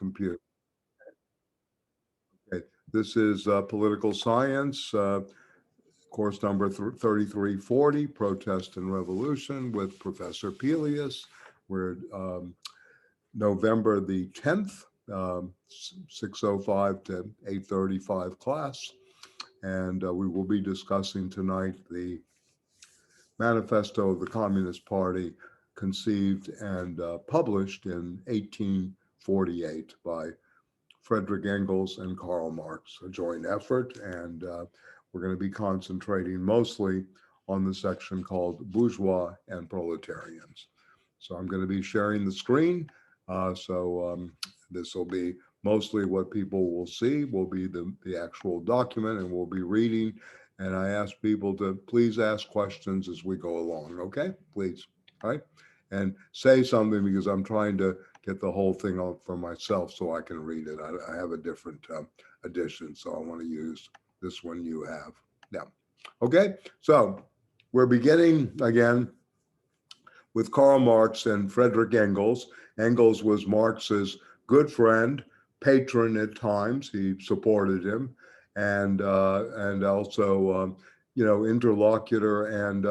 computer. Okay. This is political science, course number 3340, Protest and Revolution with Professor Pelias. We're November the 10th, 6:05 to 8:35 class. And we will be discussing tonight the Manifesto of the Communist Party, conceived and published in 1848 by Frederick Engels and Karl Marx, a joint effort. And we're going to be concentrating mostly on the section called Bourgeois and Proletarians. So I'm going to be sharing the screen. This will be mostly what people will see, will be the actual document, and we'll be reading. And I ask people to please ask questions as we go along, okay? Please, all right? And say something, because I'm trying to get the whole thing out for myself so I can read it. I have a different edition, so I want to use this one you have. Yeah, okay? So we're beginning again with Karl Marx and Frederick Engels. Engels was Marx's good friend, patron at times. He supported him, and also interlocutor and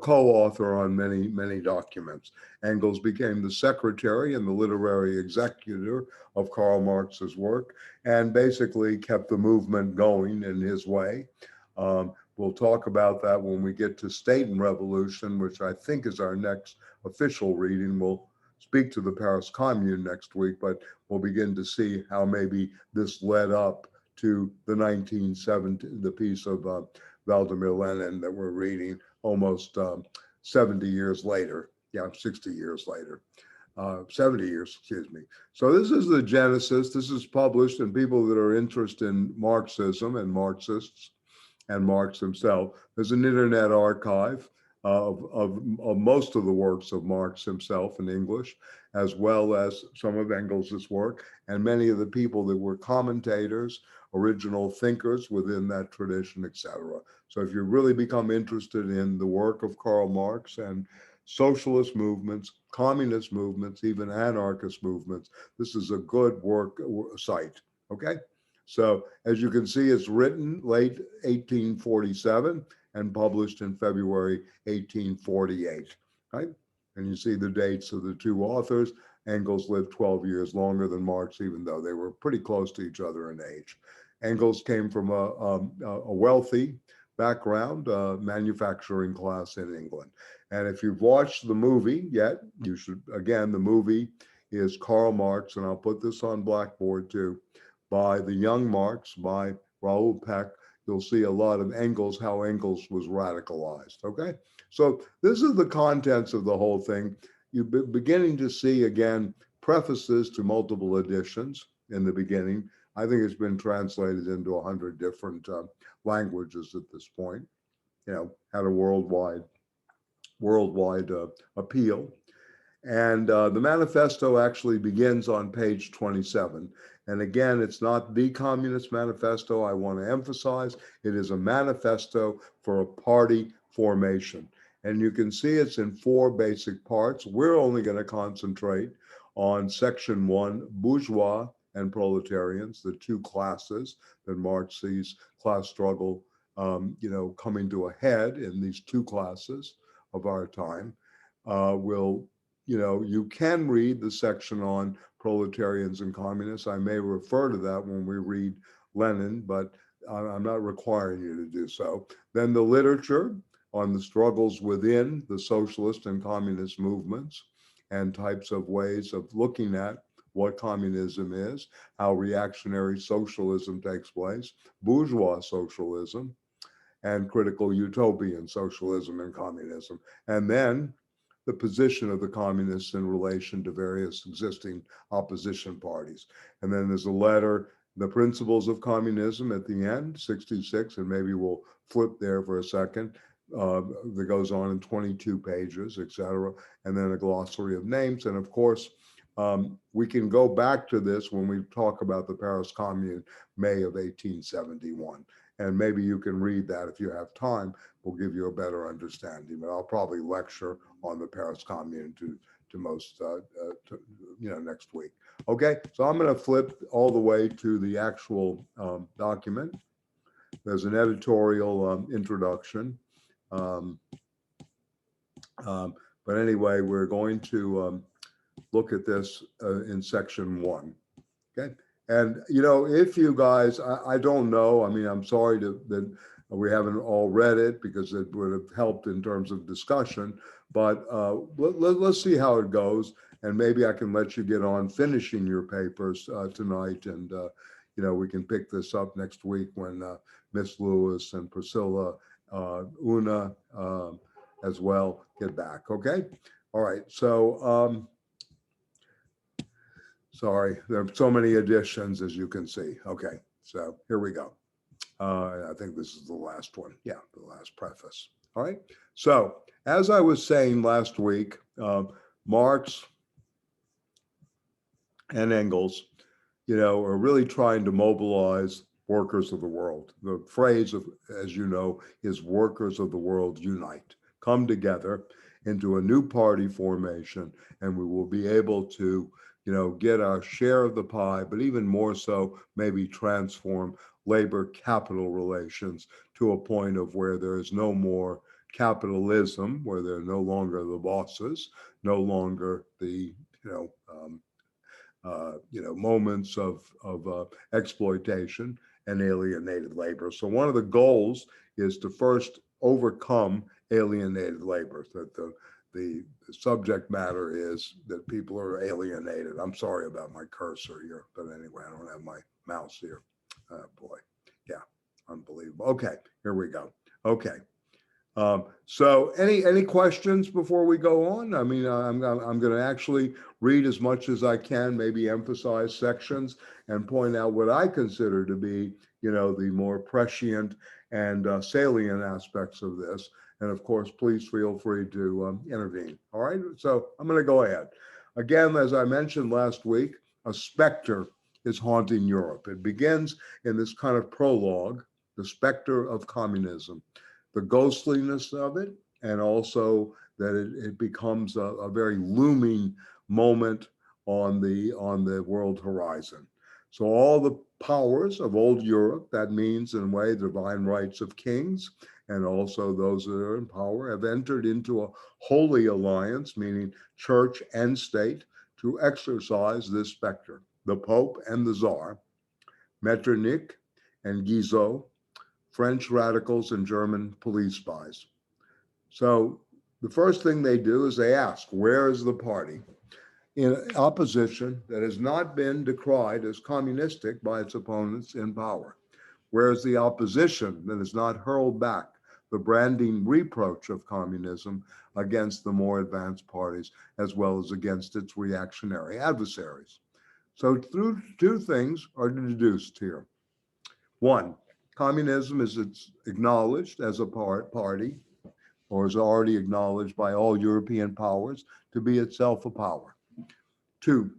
co-author on many documents. Engels became the secretary and the literary executor of Karl Marx's work, and basically kept the movement going in his way. We'll talk about that when we get to State and Revolution, which I think is our next official reading. We'll speak to the Paris Commune next week, but we'll begin to see how maybe this led up to the 1970, the piece of Vladimir Lenin that we're reading almost 70 years later. Yeah, 60 years later. 70 years, excuse me. So this is the genesis. This is published, and people that are interested in Marxism and Marxists and Marx himself. There's an internet archive of most of the works of Marx himself in English, as well as some of Engels's work, and many of the people that were commentators, original thinkers within that tradition, etc. So if you really become interested in the work of Karl Marx and socialist movements, communist movements, even anarchist movements, this is a good site, okay? So as you can see, it's written late 1847 and published in February 1848, right? And you see the dates of the two authors. Engels lived 12 years longer than Marx, even though they were pretty close to each other in age. Engels came from a wealthy background, manufacturing class in England. And if you've watched the movie yet, you should, again, the movie is Karl Marx, and I'll put this on Blackboard too, by The Young Marx, by Raoul Peck. You'll see a lot of Engels, how Engels was radicalized, okay? So this is the contents of the whole thing. You're beginning to see, again, prefaces to multiple editions in the beginning. I think it's been translated into 100 different languages at this point, had a worldwide appeal. And the manifesto actually begins on page 27. And again, it's not the Communist Manifesto. I want to emphasize it is a manifesto for a party formation. And you can see it's in 4 basic parts. We're only going to concentrate on section 1, bourgeois and proletarians, the two classes that Marx sees class struggle, coming to a head in these two classes of our time. You can read the section on proletarians and communists. I may refer to that when we read Lenin, but I'm not requiring you to do so. Then the literature on the struggles within the socialist and communist movements and types of ways of looking at what communism is, how reactionary socialism takes place, bourgeois socialism, and critical utopian socialism and communism. And then the position of the communists in relation to various existing opposition parties. And then there's a letter, The Principles of Communism at the end, 66, and maybe we'll flip there for a second, that goes on in 22 pages, etc. And then a glossary of names. And of course, we can go back to this when we talk about the Paris Commune, May of 1871. And maybe you can read that if you have time. Will give you a better understanding. But I'll probably lecture on the Paris Commune to most, next week. Okay, so I'm going to flip all the way to the actual document. There's an editorial introduction. Um, but anyway, we're going to look at this in section 1. Okay. And, if you guys, I don't know, I mean, I'm sorry that we haven't all read it because it would have helped in terms of discussion, but let's see how it goes. And maybe I can let you get on finishing your papers tonight. And, we can pick this up next week when Miss Lewis and Priscilla, Una as well get back. Okay. All right. So, sorry, there are so many additions, as you can see. Okay, so here we go. I think this is the last one. Yeah, the last preface. All right. So as I was saying last week, Marx and Engels, are really trying to mobilize workers of the world. The phrase of, as you know, is workers of the world unite, come together into a new party formation, and we will be able to, get our share of the pie, but even more so, maybe transform labor capital relations to a point of where there is no more capitalism, where they're no longer the bosses, no longer the, moments of exploitation and alienated labor. So one of the goals is to first overcome alienated labor. That the subject matter is that people are alienated. I'm sorry about my cursor here, but anyway, I don't have my mouse here. Boy, yeah, unbelievable. Okay, here we go. Okay. So any questions before we go on? I mean, I'm going to actually read as much as I can, maybe emphasize sections and point out what I consider to be, the more prescient and salient aspects of this. And of course, please feel free to intervene. All right, so I'm going to go ahead. Again, as I mentioned last week, a specter is haunting Europe. It begins in this kind of prologue, the specter of communism, the ghostliness of it, and also that it becomes a very looming moment on the world horizon. So all the powers of old Europe, that means in a way divine rights of kings, and also those that are in power, have entered into a holy alliance, meaning church and state, to exercise this specter. The Pope and the Tsar, Metternich and Guizot, French radicals and German police spies. So the first thing they do is they ask, where is the party in opposition that has not been decried as communistic by its opponents in power? Where is the opposition that has not hurled back the branding reproach of communism against the more advanced parties, as well as against its reactionary adversaries? So two things are deduced here. One, communism is acknowledged as a party, or is already acknowledged by all European powers to be itself a power. Two,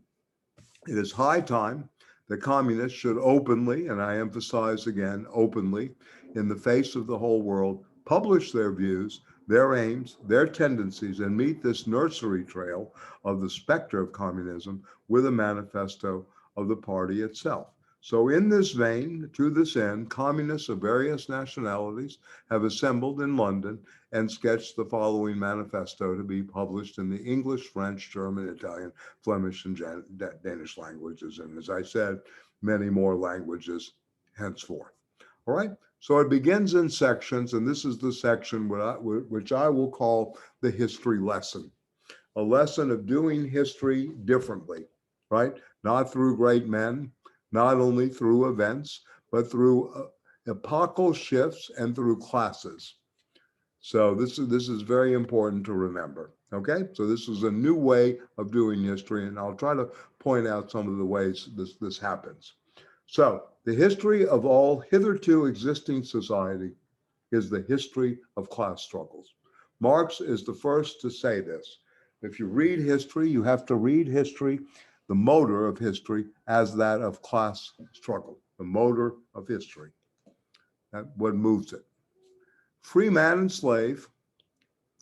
it is high time that communists should openly, and I emphasize again, openly, in the face of the whole world, publish their views, their aims, their tendencies, and meet this nursery trail of the specter of communism with a manifesto of the party itself. So in this vein, to this end, communists of various nationalities have assembled in London and sketched the following manifesto to be published in the English, French, German, Italian, Flemish, and Danish languages. And as I said, many more languages henceforth. All right, so it begins in sections, and this is the section which I will call the history lesson. A lesson of doing history differently, right? Not through great men, not only through events, but through epochal shifts and through classes. So this is very important to remember. Okay, so this is a new way of doing history, and I'll try to point out some of the ways this happens. So the history of all hitherto existing society is the history of class struggles. Marx is the first to say this. If you read history, you have to read history, the motor of history, as that of class struggle, the motor of history. That's what moves it. Free man and slave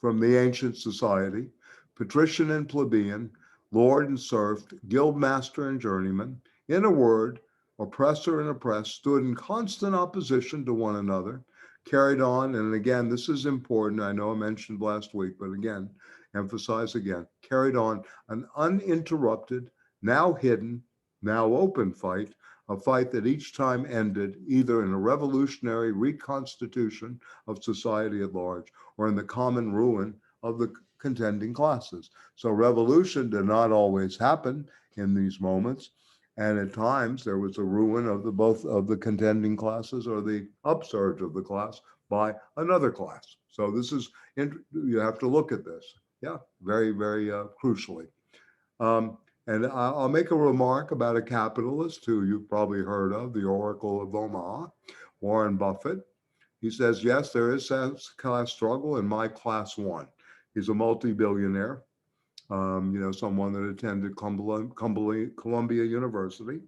from the ancient society patrician and plebeian, lord and serf, guildmaster and journeyman. In a word, oppressor and oppressed stood in constant opposition to one another, carried on, and again, this is important. I know I mentioned last week, but again, emphasize again, carried on an uninterrupted, now hidden, now open fight, a fight that each time ended either in a revolutionary reconstitution of society at large or in the common ruin of the contending classes. So revolution did not always happen in these moments. And at times there was a ruin of the both of the contending classes or the upsurge of the class by another class. So this is, you have to look at this. Yeah, very, very crucially. Um, and I'll make a remark about a capitalist who you've probably heard of, the Oracle of Omaha, Warren Buffett. He says, yes, there is a class struggle in my class one. He's a multi-billionaire, someone that attended Columbia University.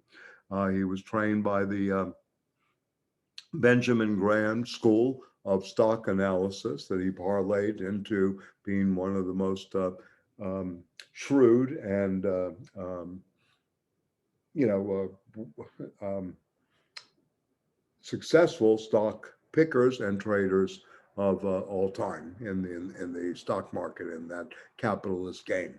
He was trained by the Benjamin Graham School of Stock Analysis that he parlayed into being one of the most shrewd and successful stock pickers and traders of all time in the stock market in that capitalist game.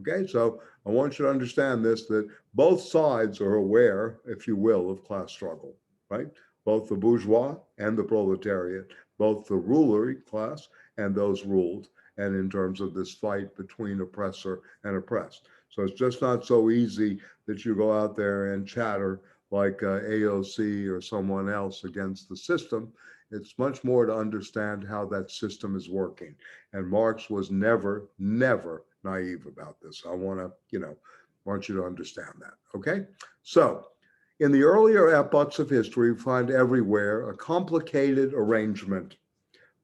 Okay, so I want you to understand this, that both sides are aware, if you will, of class struggle, right? Both the bourgeois and the proletariat, both the ruling class and those ruled, and in terms of this fight between oppressor and oppressed. So it's just not so easy that you go out there and chatter like AOC or someone else against the system. It's much more to understand how that system is working. And Marx was never, never naive about this. I want you to understand that. Okay. So in the earlier epochs of history, we find everywhere a complicated arrangement,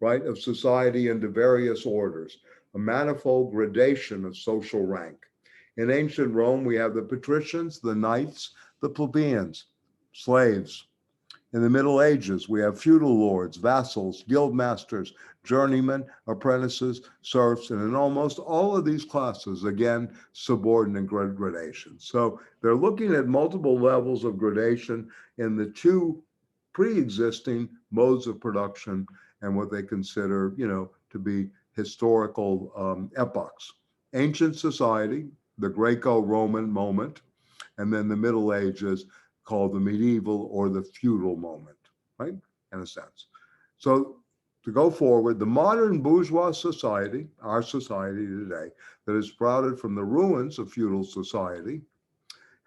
right, of society into various orders, a manifold gradation of social rank. In ancient Rome, we have the patricians, the knights, the plebeians, slaves. In the Middle Ages, we have feudal lords, vassals, guild masters, journeymen, apprentices, serfs, and in almost all of these classes, again, subordinate gradation. So they're looking at multiple levels of gradation in the two pre-existing modes of production and what they consider, to be historical epochs. Ancient society, the Greco-Roman moment, and then the Middle Ages, called the medieval or the feudal moment, right? In a sense. So to go forward, the modern bourgeois society, our society today, that is sprouted from the ruins of feudal society,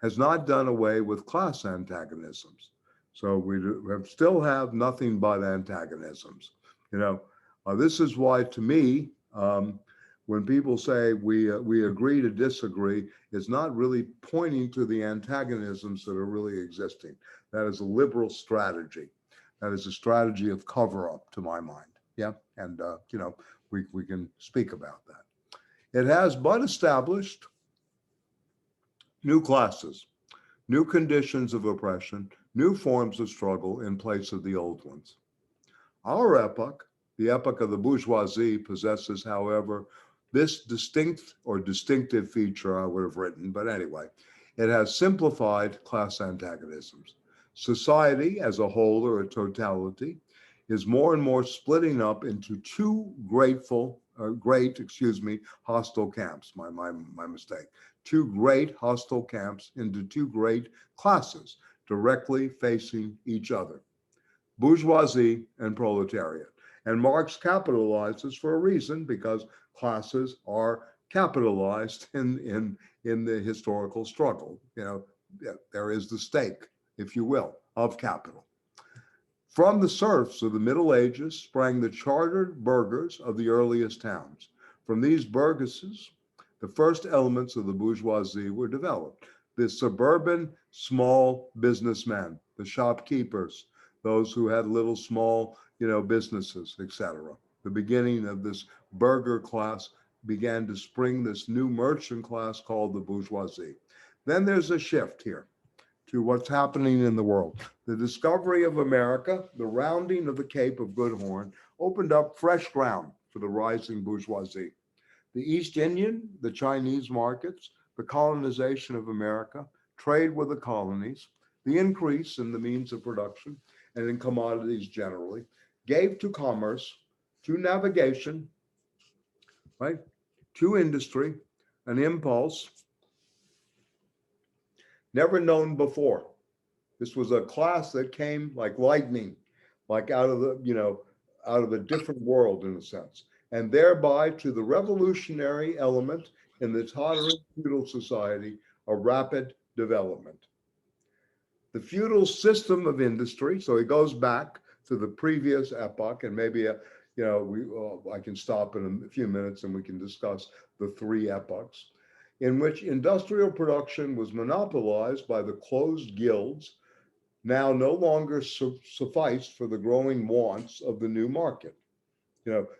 has not done away with class antagonisms. So we still have nothing but antagonisms. This is why, to me, when people say we agree to disagree, is not really pointing to the antagonisms that are really existing. That is a liberal strategy. That is a strategy of cover-up, to my mind. Yeah, and we can speak about that. It has but established new classes, new conditions of oppression, new forms of struggle in place of the old ones. Our epoch, the epoch of the bourgeoisie, possesses, however, this distinct or distinctive feature, I would have written, but anyway, it has simplified class antagonisms. Society as a whole or a totality is more and more splitting up into two hostile camps, my mistake. Two great hostile camps into two great classes directly facing each other, bourgeoisie and proletariat. And Marx capitalizes for a reason, because classes are capitalized in the historical struggle. There is the stake, if you will, of capital. From the serfs of the Middle Ages sprang the chartered burghers of the earliest towns. From these burgesses, the first elements of the bourgeoisie were developed. The suburban small businessmen, the shopkeepers, those who had little small, businesses, etc. The beginning of this burgher class began to spring this new merchant class called the bourgeoisie. Then there's a shift here to what's happening in the world. The discovery of America, the rounding of the Cape of Good Horn, opened up fresh ground for the rising bourgeoisie. the East Indian, the Chinese markets, the colonization of America, trade with the colonies, the increase in the means of production and in commodities generally, gave to commerce, to navigation, right, to industry, an impulse never known before. This was a class that came like lightning, like out of the, out of a different world in a sense, and thereby to the revolutionary element in the tottering feudal society, a rapid development. The feudal system of industry, so it goes back to the previous epoch, and maybe, I can stop in a few minutes and we can discuss the three epochs, in which industrial production was monopolized by the closed guilds, now no longer sufficed for the growing wants of the new market.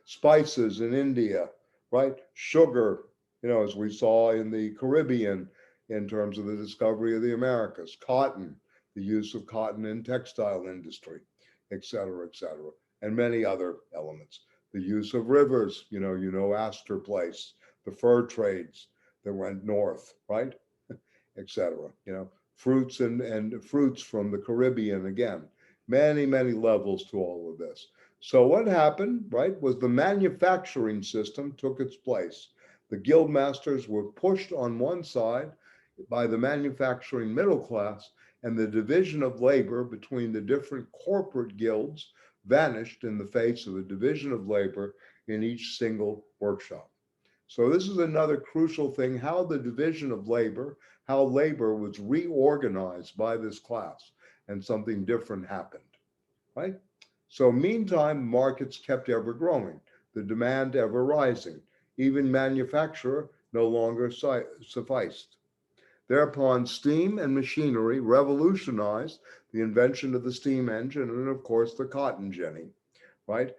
Spices in India, right? Sugar, as we saw in the Caribbean in terms of the discovery of the Americas, cotton, the use of cotton in textile industry, et cetera, and many other elements. The use of rivers, Astor Place, the fur trades that went north, right? Et cetera, fruits and fruits from the Caribbean again, many levels to all of this. So what happened, right, was the manufacturing system took its place. The guild masters were pushed on one side by the manufacturing middle class, and the division of labor between the different corporate guilds vanished in the face of a division of labor in each single workshop. So this is another crucial thing, how the division of labor, how labor was reorganized by this class, and something different happened, right? So meantime, markets kept ever growing, the demand ever rising, even manufacture no longer sufficed. Thereupon, steam and machinery revolutionized the invention of the steam engine and, of course, the cotton ginning, right?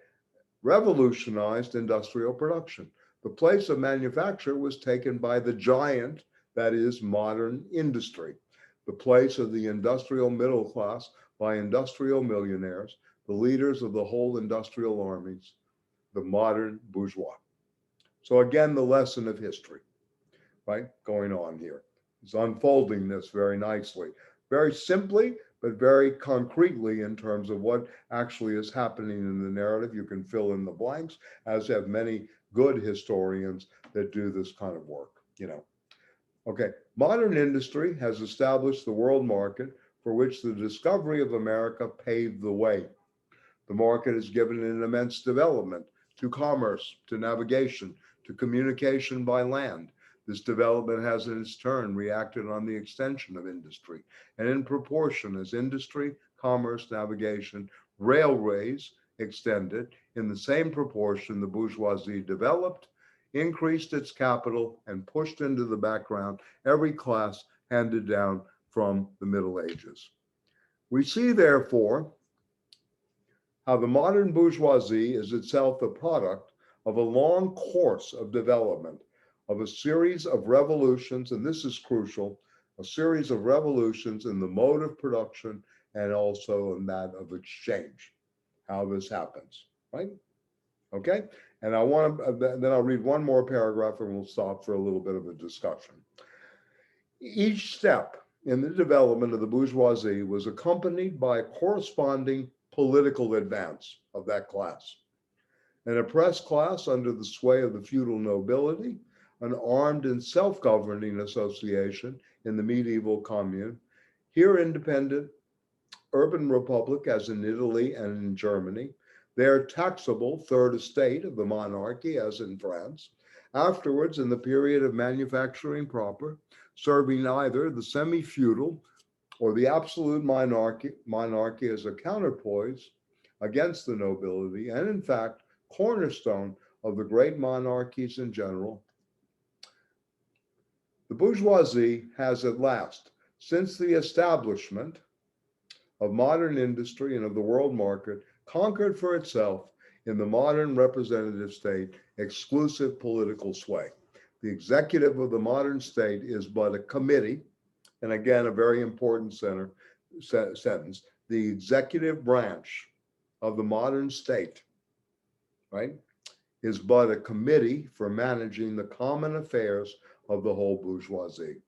Revolutionized industrial production. The place of manufacture was taken by the giant, that is, modern industry. The place of the industrial middle class by industrial millionaires, the leaders of the whole industrial armies, the modern bourgeois. So again, the lesson of history, right, going on here. It's unfolding this very nicely, very simply, but very concretely in terms of what actually is happening in the narrative. You can fill in the blanks, as have many good historians that do this kind of work, Okay, modern industry has established the world market for which the discovery of America paved the way. The market has given an immense development to commerce, to navigation, to communication by land. This development has in its turn reacted on the extension of industry, and in proportion as industry, commerce, navigation, railways extended, in the same proportion the bourgeoisie developed, increased its capital, and pushed into the background every class handed down from the Middle Ages. We see, therefore, how the modern bourgeoisie is itself the product of a long course of development, of a series of revolutions, and this is crucial, a series of revolutions in the mode of production and also in that of exchange, how this happens, right? Okay, and then I'll read one more paragraph and we'll stop for a little bit of a discussion. Each step in the development of the bourgeoisie was accompanied by a corresponding political advance of that class. An oppressed class under the sway of the feudal nobility, an armed and self-governing association in the medieval commune, here independent urban republic as in Italy and in Germany, their taxable third estate of the monarchy as in France, afterwards in the period of manufacturing proper, serving either the semi-feudal or the absolute monarchy as a counterpoise against the nobility, and in fact, cornerstone of the great monarchies in general. The bourgeoisie has at last, since the establishment of modern industry and of the world market, conquered for itself in the modern representative state exclusive political sway. The executive of the modern state is but a committee, and again, a very important sentence, the executive branch of the modern state, right, is but a committee for managing the common affairs of the whole bourgeoisie.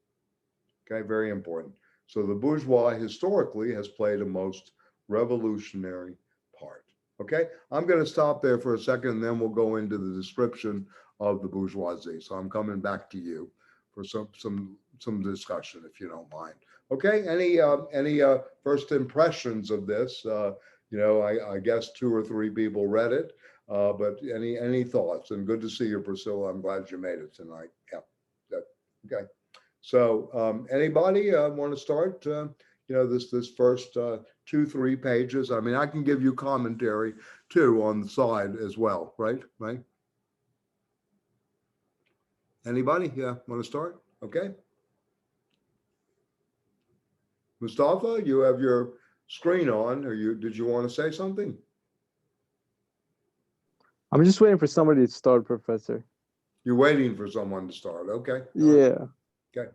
Okay, very important. So the bourgeois historically has played a most revolutionary part. Okay, I'm going to stop there for a second and then we'll go into the description of the bourgeoisie. So I'm coming back to you for some discussion, if you don't mind. Okay, any first impressions of this? I guess 2 or 3 people read it, but any thoughts? And good to see you, Priscilla. I'm glad you made it tonight. Yeah. Okay. So anybody want to start? This first 2-3 pages. I mean, I can give you commentary too on the side as well, right? Right. Anybody? Yeah, want to start? Okay. Mustafa, you have your screen on. Did you want to say something? I'm just waiting for somebody to start, Professor. You're waiting for someone to start. Okay. Yeah. Okay.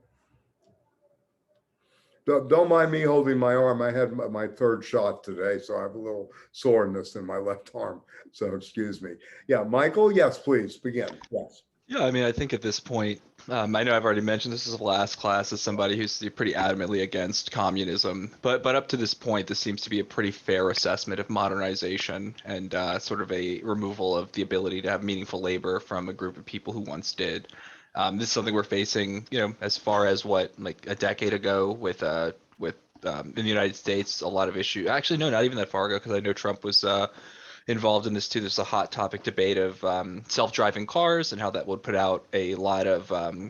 Don't mind me holding my arm. I had my 3rd shot today, so I have a little soreness in my left arm. So excuse me. Yeah, Michael, yes, please begin. Yes. Yeah, I mean, I think at this point, I know I've already mentioned this is the last class as somebody who's pretty adamantly against communism, but up to this point, this seems to be a pretty fair assessment of modernization and sort of a removal of the ability to have meaningful labor from a group of people who once did. This is something we're facing, as far as like a decade ago with in the United States, a lot of issues. Actually, no, not even that far ago, because I know Trump was involved in this too. There's a hot topic debate of self-driving cars and how that would put out a lot of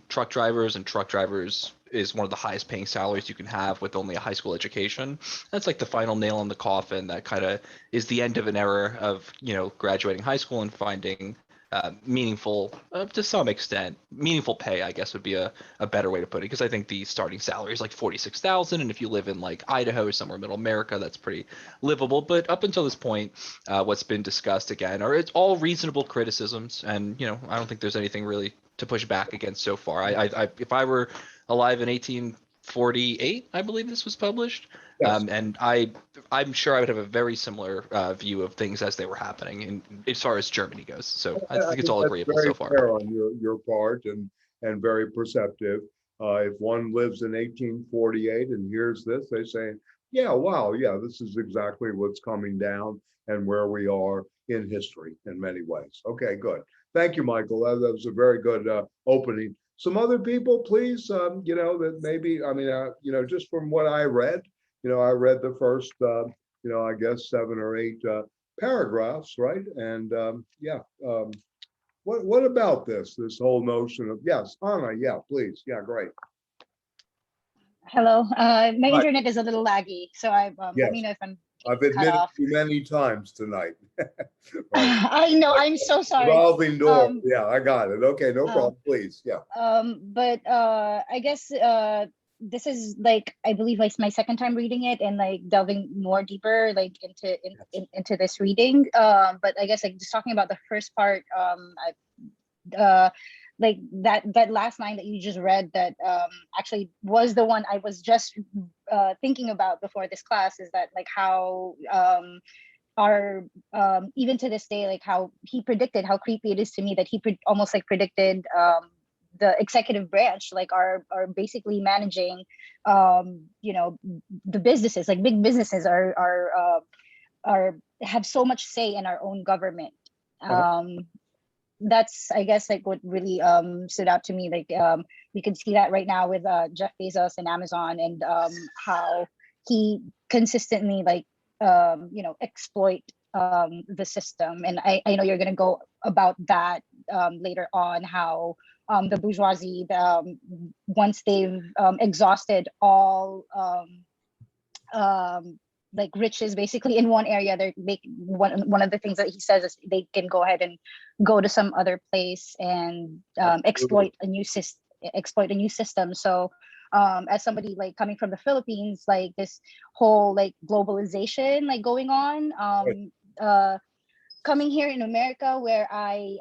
truck drivers, and truck drivers is one of the highest paying salaries you can have with only a high school education. That's like the final nail in the coffin. That kind of is the end of an era of, graduating high school and finding meaningful, to some extent, meaningful pay, I guess would be a better way to put it. Because I think the starting salary is like 46,000, and if you live in like Idaho, somewhere in Middle America, that's pretty livable. But up until this point, what's been discussed again are it's all reasonable criticisms, and I don't think there's anything really to push back against so far. If I were alive in 1848, I believe this was published. Yes. And I'm sure I would have a very similar view of things as they were happening, as far as Germany goes. So I think it's all that's agreeable very so far. fair on your part and very perceptive. If one lives in 1848 and hears this, they say, yeah, wow, yeah, this is exactly what's coming down and where we are in history in many ways. Okay, good. Thank you, Michael. That was a very good opening. Some other people, please, that maybe, I mean, just from what I read, I read the first, I guess 7 or 8 paragraphs, right? And what about this whole notion of, yes, Anna, yeah, please, yeah, great. Hello, my Right. internet is a little laggy, so let Yes. me know if I'm I've cut admitted off. you many times tonight. Right. I know, I'm so sorry. Revolving door. Yeah, I got it. Okay, no problem. Please, yeah. But I guess this is like, I believe like my 2nd time reading it and like delving more deeper like into this reading. But I guess like just talking about the first part, like that last line that you just read that actually was the one I was just thinking about before this class, is that like how our even to this day, like how he predicted, how creepy it is to me that he almost like predicted the executive branch like are basically managing the businesses, like big businesses are have so much say in our own government. That's, I guess, like what really stood out to me. Like we can see that right now with Jeff Bezos and Amazon, and how he consistently like exploit the system. And I know you're going to go about that later on, how the bourgeoisie, once they've exhausted all like riches basically in one area, they're one of the things that he says is they can go ahead and go to some other place and exploit a new system. So as somebody like coming from the Philippines, like this whole like globalization like going on, coming here in America, where I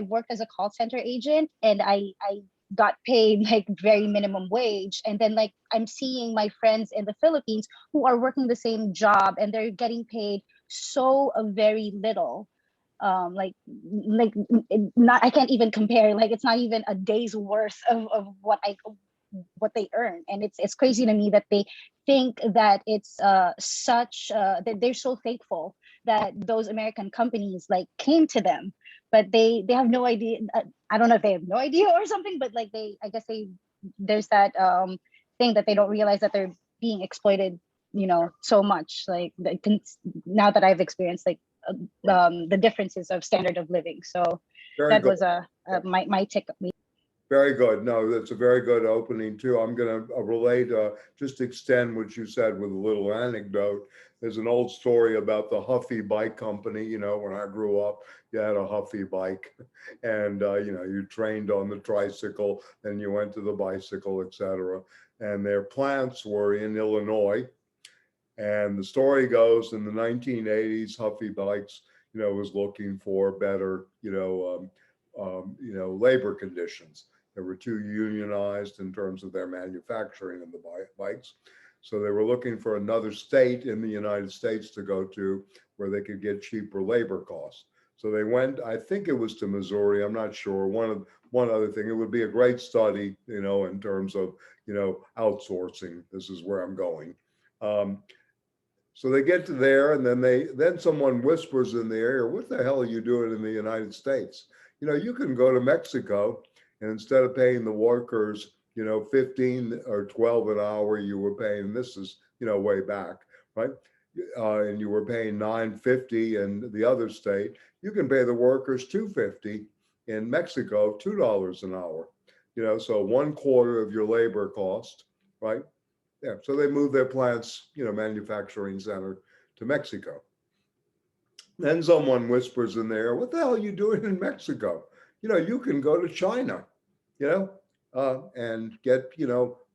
worked as a call center agent, and I got paid like very minimum wage, and then like I'm seeing my friends in the Philippines who are working the same job and they're getting paid so very little. not, I can't even compare, like it's not even a day's worth of what they earn. And it's crazy to me that they think that it's such that they're so thankful that those American companies like came to them, but they have no idea. I don't know if they have no idea or something, but like I guess there's that thing that they don't realize that they're being exploited, so much. Like now that I've experienced like the differences of standard of living. So Very that good. was my take. Very good. No, that's a very good opening too. I'm going to relate, just extend what you said with a little anecdote. There's an old story about the Huffy Bike Company. When I grew up, you had a Huffy bike, and you trained on the tricycle, then you went to the bicycle, etc. And their plants were in Illinois. And the story goes, in the 1980s, Huffy Bikes, was looking for better, labor conditions. They were too unionized in terms of their manufacturing of the bikes. So they were looking for another state in the United States to go to where they could get cheaper labor costs. So they went, I think it was to Missouri, I'm not sure. One other thing, it would be a great study, in terms of, outsourcing. This is where I'm going. So they get to there, and then someone whispers in the air, "What the hell are you doing in the United States? You can go to Mexico, and instead of paying the workers, 15 or 12 an hour, you were paying, this is, way back, right? And you were paying $9.50 in the other state. You can pay the workers $2.50 in Mexico, $2 an hour. So 1/4 of your labor cost, right? Yeah, so they moved their plants, manufacturing center to Mexico. Then someone whispers in there, "What the hell are you doing in Mexico? You can go to China, and get,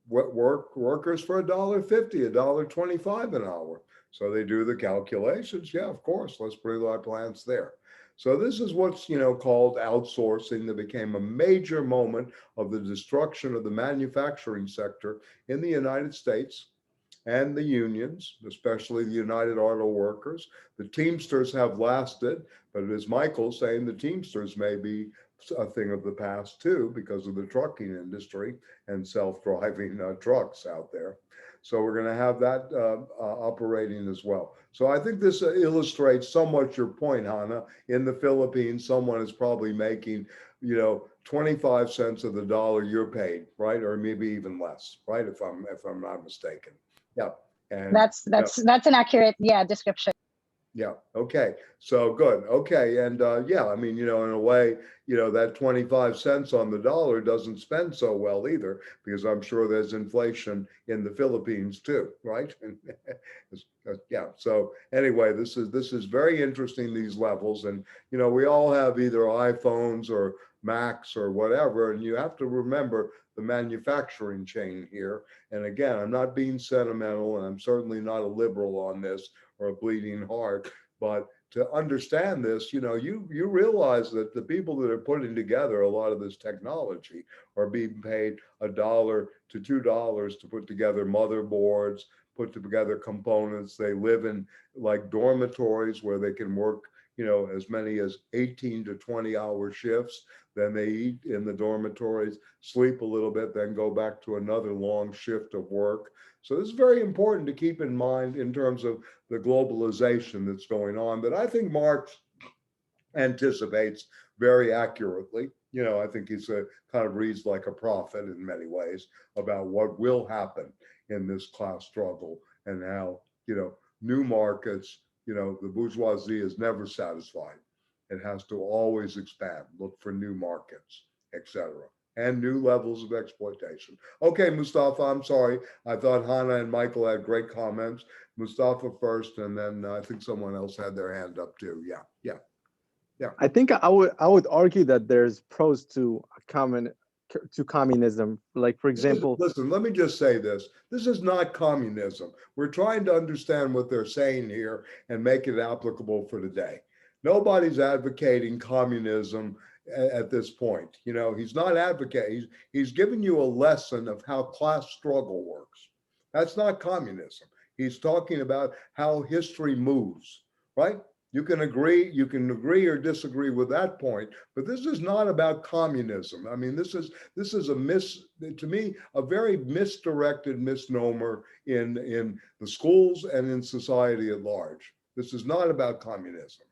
workers for $1.50, $1.25 an hour." So they do the calculations. Yeah, of course, let's bring our plants there. So this is what's, called outsourcing, that became a major moment of the destruction of the manufacturing sector in the United States. And the unions, especially the United Auto Workers. The Teamsters have lasted, but as Michael's saying, the Teamsters may be a thing of the past too, because of the trucking industry and self-driving trucks out there. So we're going to have that operating as well. So I think this illustrates somewhat your point, Hannah. In the Philippines, someone is probably making, 25 cents of the dollar you're paid, right? Or maybe even less, right? If I'm not mistaken. Yeah. And That's an accurate, description. yeah. Okay. So good. Okay. And yeah, I mean, in a way, that 25 cents on the dollar doesn't spend so well either, because I'm sure there's inflation in the Philippines too, right? Yeah. So anyway, this is very interesting, these levels. And, we all have either iPhones or Macs or whatever, and you have to remember the manufacturing chain here. And again, I'm not being sentimental, and I'm certainly not a liberal on this or a bleeding heart, but to understand this, you realize that the people that are putting together a lot of this technology are being paid $1 to $2 to put together motherboards, put together components. They live in like dormitories where they can work, as many as 18 to 20-hour shifts. Then they eat in the dormitories, sleep a little bit, then go back to another long shift of work. So this is very important to keep in mind in terms of the globalization that's going on, that I think Marx anticipates very accurately. I think he's kind of reads like a prophet in many ways about what will happen in this class struggle, and how, new markets, the bourgeoisie is never satisfied. It has to always expand, look for new markets, etc., and new levels of exploitation. Okay, Mustafa, I'm sorry. I thought Hannah and Michael had great comments. Mustafa first, and then I think someone else had their hand up too. Yeah. I think I would argue that there's pros to communism. Like, for example, Listen, let me just say this. This is not communism. We're trying to understand what they're saying here and make it applicable for today. Nobody's advocating communism at this point. He's not advocating. He's giving you a lesson of how class struggle works. That's not communism. He's talking about how history moves, right? You can agree or disagree with that point, but this is not about communism. I mean, this is to me, a very misdirected misnomer in the schools and in society at large. This is not about communism.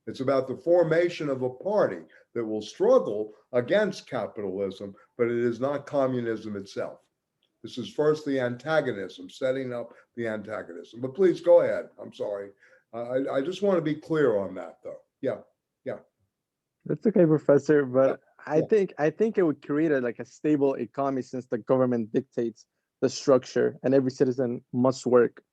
It's about the formation of a party that will struggle against capitalism, but it is not communism itself. This is first the antagonism, setting up the antagonism. But please go ahead. I'm sorry. I just want to be clear on that, though. Yeah, yeah. That's okay, Professor. Yeah, But I think it would create like a stable economy since the government dictates the structure and every citizen must work.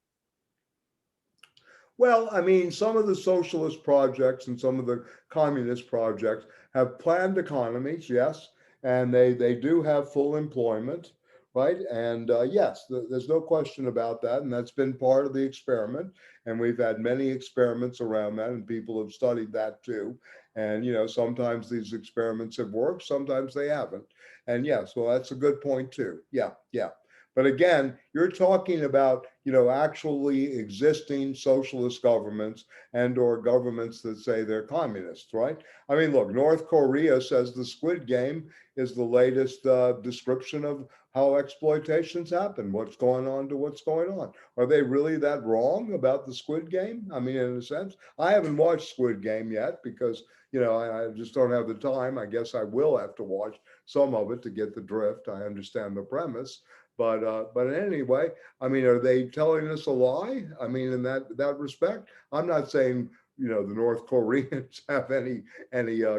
Well, I mean, some of the socialist projects and some of the communist projects have planned economies, yes, and they do have full employment, right? And yes, there's no question about that, and that's been part of the experiment. And we've had many experiments around that, and people have studied that too. And sometimes these experiments have worked, sometimes they haven't. And yes, well, that's a good point too. Yeah, yeah. But again, you're talking about, actually existing socialist governments and or governments that say they're communists, right? I mean, look, North Korea says the Squid Game is the latest description of how exploitations happen, what's going on to what's going on. Are they really that wrong about the Squid Game? I mean, in a sense, I haven't watched Squid Game yet because, I just don't have the time. I guess I will have to watch some of it to get the drift. I understand the premise. But anyway, I mean, are they telling us a lie? I mean, in that respect, I'm not saying the North Koreans have any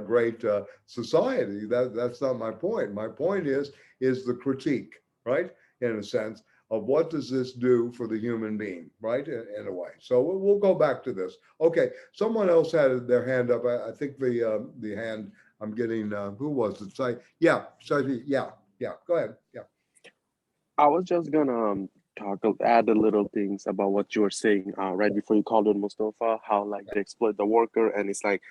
great society. That's not my point. My point is the critique, right? In a sense of what does this do for the human being, right? In a way. So we'll go back to this. Okay, someone else had their hand up. I think the hand I'm getting. Who was it? Say yeah. Yeah. Go ahead. Yeah. I was just gonna add a little things about what you were saying right before you called on Mustafa, how like they exploit the worker, and it's like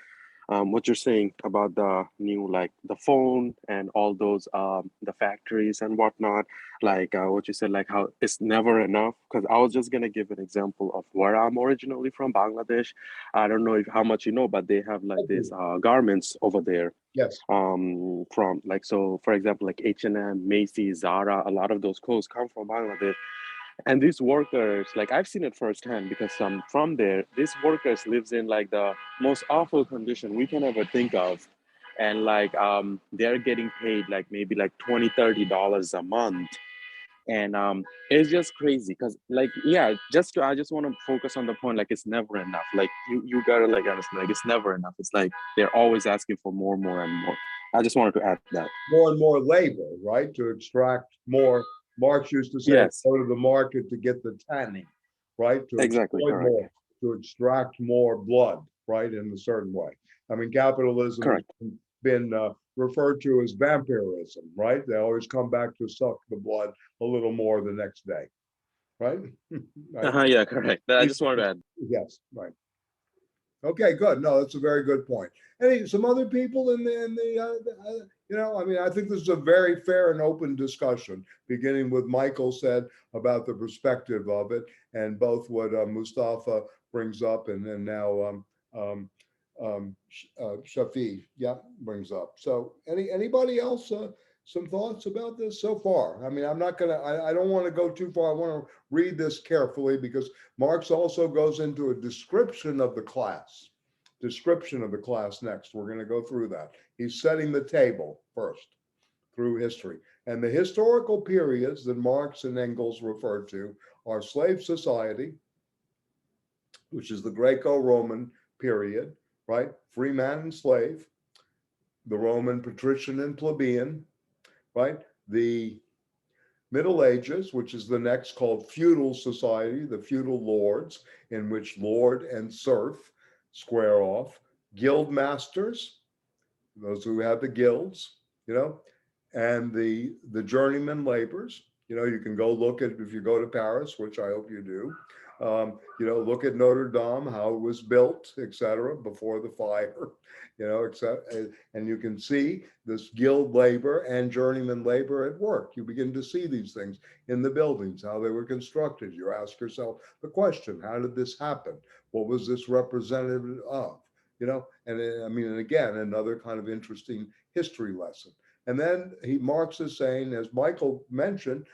what you're saying about the new like the phone and all those the factories and whatnot, like what you said, like how it's never enough. Because I was just gonna give an example of where I'm originally from, Bangladesh. I don't know if how much you know, but they have like these garments over there Yes. from like, so for example, like H&M, Macy's, Zara, a lot of those clothes come from Bangladesh. And these workers, like I've seen it firsthand because I'm from there. These workers lives in like the most awful condition we can ever think of. And like they're getting paid like maybe like $20-30 a month. And it's just crazy because like yeah, I just want to focus on the point, like it's never enough. Like you gotta like understand, like it's never enough. It's like they're always asking for more, more and more. I just wanted to add that. More and more labor, right? To extract more. Marx used to say, Yes, go to the market to get the tanning, right? To exactly, exploit correct, more, to extract more blood, right? In a certain way. I mean, capitalism has correct. been referred to as vampirism, right? They always come back to suck the blood a little more the next day, right? Right. Yeah, correct. I just wanted to add. Yes, right. Okay, good. No, that's a very good point. Any some other people I mean, I think this is a very fair and open discussion, beginning with Michael said about the perspective of it, and both what Mustafa brings up, and then now Shafi, yeah, brings up. So, anybody else some thoughts about this so far? I mean, I'm not gonna. I don't want to go too far. I want to read this carefully because Marx also goes into a description of the class. Description of the class next. We're going to go through that. He's setting the table first through history. And the historical periods that Marx and Engels referred to are slave society, which is the Greco-Roman period, right? Free man and slave, the Roman patrician and plebeian, right? The Middle Ages, which is the next, called feudal society, the feudal lords, in which lord and serf square off. Guild masters, those who have the guilds, and the journeyman laborers. You can go look at, if you go to Paris, which I hope you do, Look at Notre Dame, how it was built, et cetera, before the fire, and you can see this guild labor and journeyman labor at work. You begin to see these things in the buildings, how they were constructed. You ask yourself the question, how did this happen? What was this representative of? And again, another kind of interesting history lesson. And then Marx is saying, as Michael mentioned,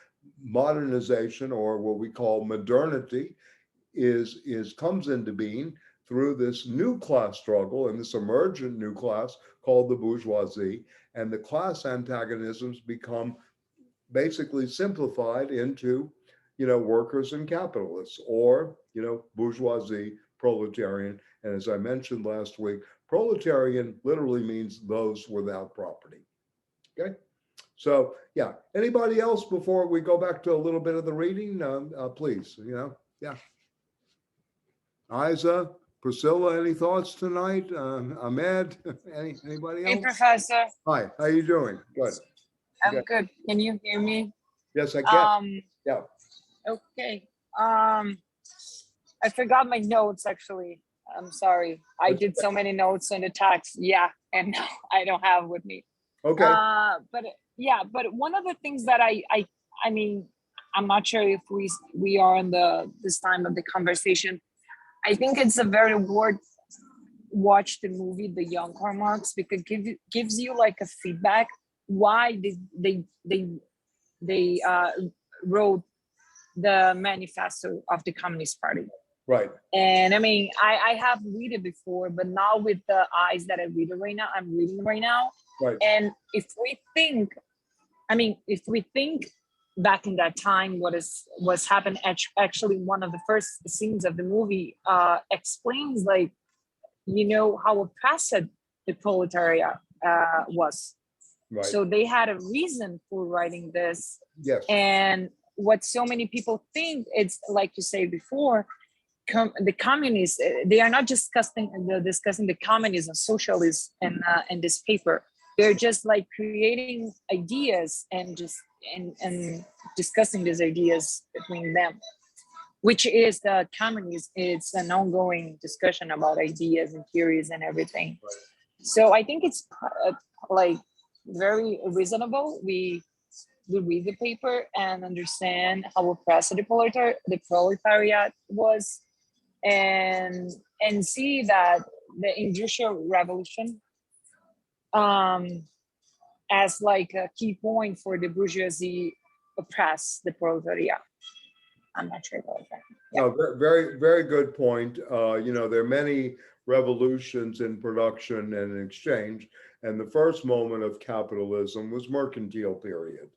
modernization, or what we call modernity, comes into being through this new class struggle and this emergent new class called the bourgeoisie, and the class antagonisms become basically simplified into workers and capitalists, or bourgeoisie, proletarian. And as I mentioned last week, proletarian literally means those without property. Okay, so yeah, anybody else before we go back to a little bit of the reading? Please, yeah. Isa, Priscilla, any thoughts tonight? Ahmed, anybody Hey, else? Professor. Hi, how you doing? Good. I'm Okay. good. Can you hear me? Yes, I can. Yeah. Okay. I forgot my notes actually. I'm sorry. I did so many notes on the text. Yeah, and now I don't have with me. Okay. But one of the things that I mean, I'm not sure if we are in this time of the conversation. I think it's a very worth watch the movie The Young Karl Marx, because gives you like a feedback why they wrote the manifesto of the Communist Party. Right. And I mean, I have read it before, but now with the eyes that I'm reading right now. Right. And if we think back in that time, was happened, actually one of the first scenes of the movie explains how oppressed the proletariat was. Right. So they had a reason for writing this. Yes. And what so many people think, it's like you say before, the communists, they are not discussing the communism, socialism in this paper. They're just like creating ideas and discussing these ideas between them, which is the communism. It's an ongoing discussion about ideas and theories and everything. Right. So I think it's like very reasonable. We read the paper and understand how oppressed the proletariat was, and see that the industrial revolution as like a key point for the bourgeoisie oppress the proletariat. I'm not sure about that. Yeah. No, very, very good point. There are many revolutions in production and in exchange, and the first moment of capitalism was mercantile period,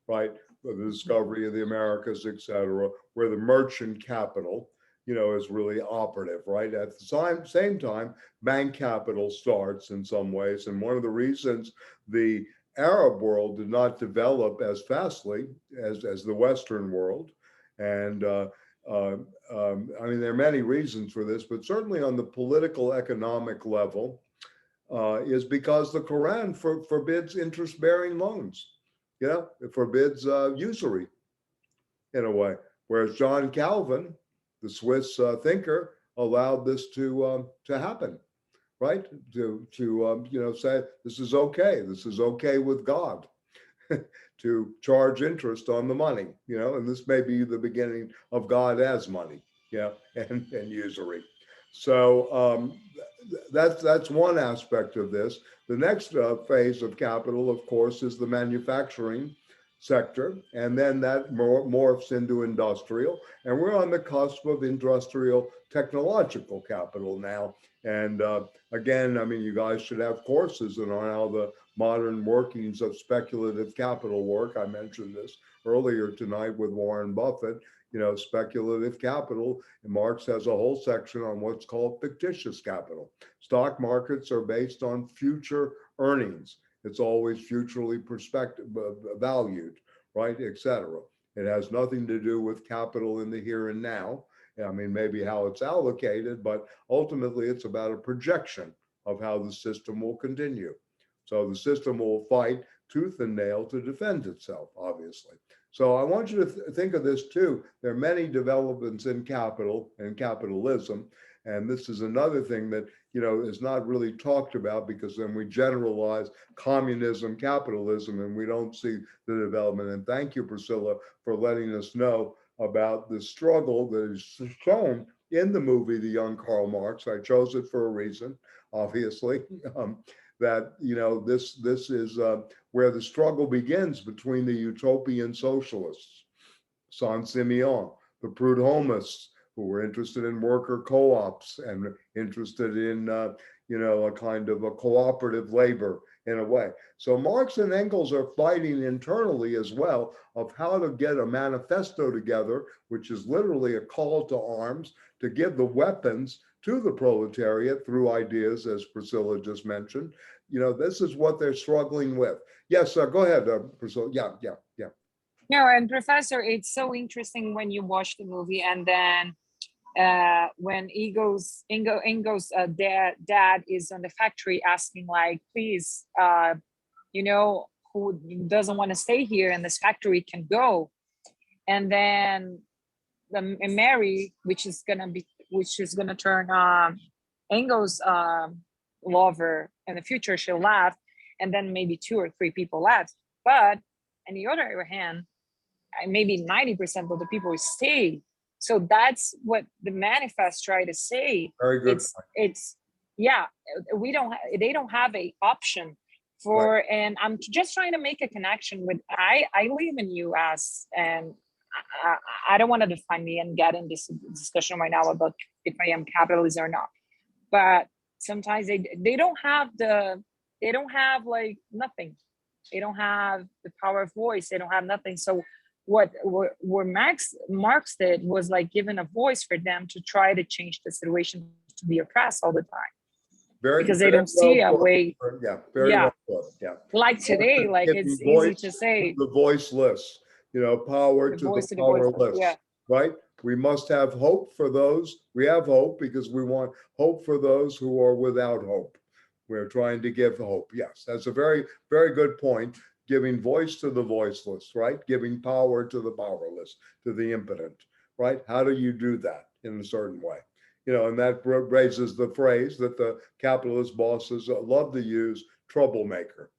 right? The discovery of the Americas, et cetera, where the merchant capital, is really operative, right? At the same time, bank capital starts in some ways, and one of the reasons the Arab world did not develop as fastly as the Western world, and there are many reasons for this, but certainly on the political economic level, is because the Quran forbids interest-bearing loans. It forbids usury in a way, whereas John Calvin, the Swiss thinker, allowed this to happen, right? To say this is okay. This is okay with God. To charge interest on the money, and this may be the beginning of God as money, and usury. So that's one aspect of this. The next phase of capital, of course, is the manufacturing sector, and then that morphs into industrial, and we're on the cusp of industrial technological capital now. And again, you guys should have courses on how the modern workings of speculative capital work. I mentioned this earlier tonight with Warren Buffett. Speculative capital, and Marx has a whole section on what's called fictitious capital. Stock markets are based on future earnings. It's always futurely valued, right, et cetera. It has nothing to do with capital in the here and now. Maybe how it's allocated, but ultimately it's about a projection of how the system will continue. So the system will fight tooth and nail to defend itself, obviously. So I want you to think of this too. There are many developments in capital and capitalism. And this is another thing that, is not really talked about, because then we generalize communism, capitalism, and we don't see the development. And thank you, Priscilla, for letting us know about the struggle that is shown in the movie, The Young Karl Marx. I chose it for a reason, obviously, that, this is where the struggle begins between the utopian socialists, Saint-Simon, the Proudhomists, who were interested in worker co-ops and interested in, a kind of a cooperative labor in a way. So Marx and Engels are fighting internally as well of how to get a manifesto together, which is literally a call to arms to give the weapons to the proletariat through ideas, as Priscilla just mentioned. This is what they're struggling with. Yes, go ahead, Priscilla. Yeah. No, and Professor, it's so interesting when you watch the movie, and then when Ingo's dad is on the factory asking, like, please, who doesn't want to stay here in this factory can go. And then Mary, which is gonna turn Ingo's lover in the future, she'll laugh, and then maybe 2 or 3 people left. But on the other hand, maybe 90% of the people stay. So that's what the manifest try to say. Very good. It's they don't have a option for, right. And I'm just trying to make a connection with, I live in US, and I don't want to define me and get in this discussion right now about if I am capitalist or not. But sometimes they don't have like nothing. They don't have the power of voice. They don't have nothing. So what Marx did was like giving a voice for them to try to change the situation, to be oppressed all the time. Because they don't see a way. Yeah, very well put. Yeah. Like today, like it's easy to say. The voiceless, power to the powerless, yeah. Right? We must have hope for those. We have hope because we want hope for those who are without hope. We're trying to give hope. Yes, that's a very, very good point. Giving voice to the voiceless, right? Giving power to the powerless, to the impotent, right? How do you do that in a certain way? And that raises the phrase that the capitalist bosses love to use, troublemaker.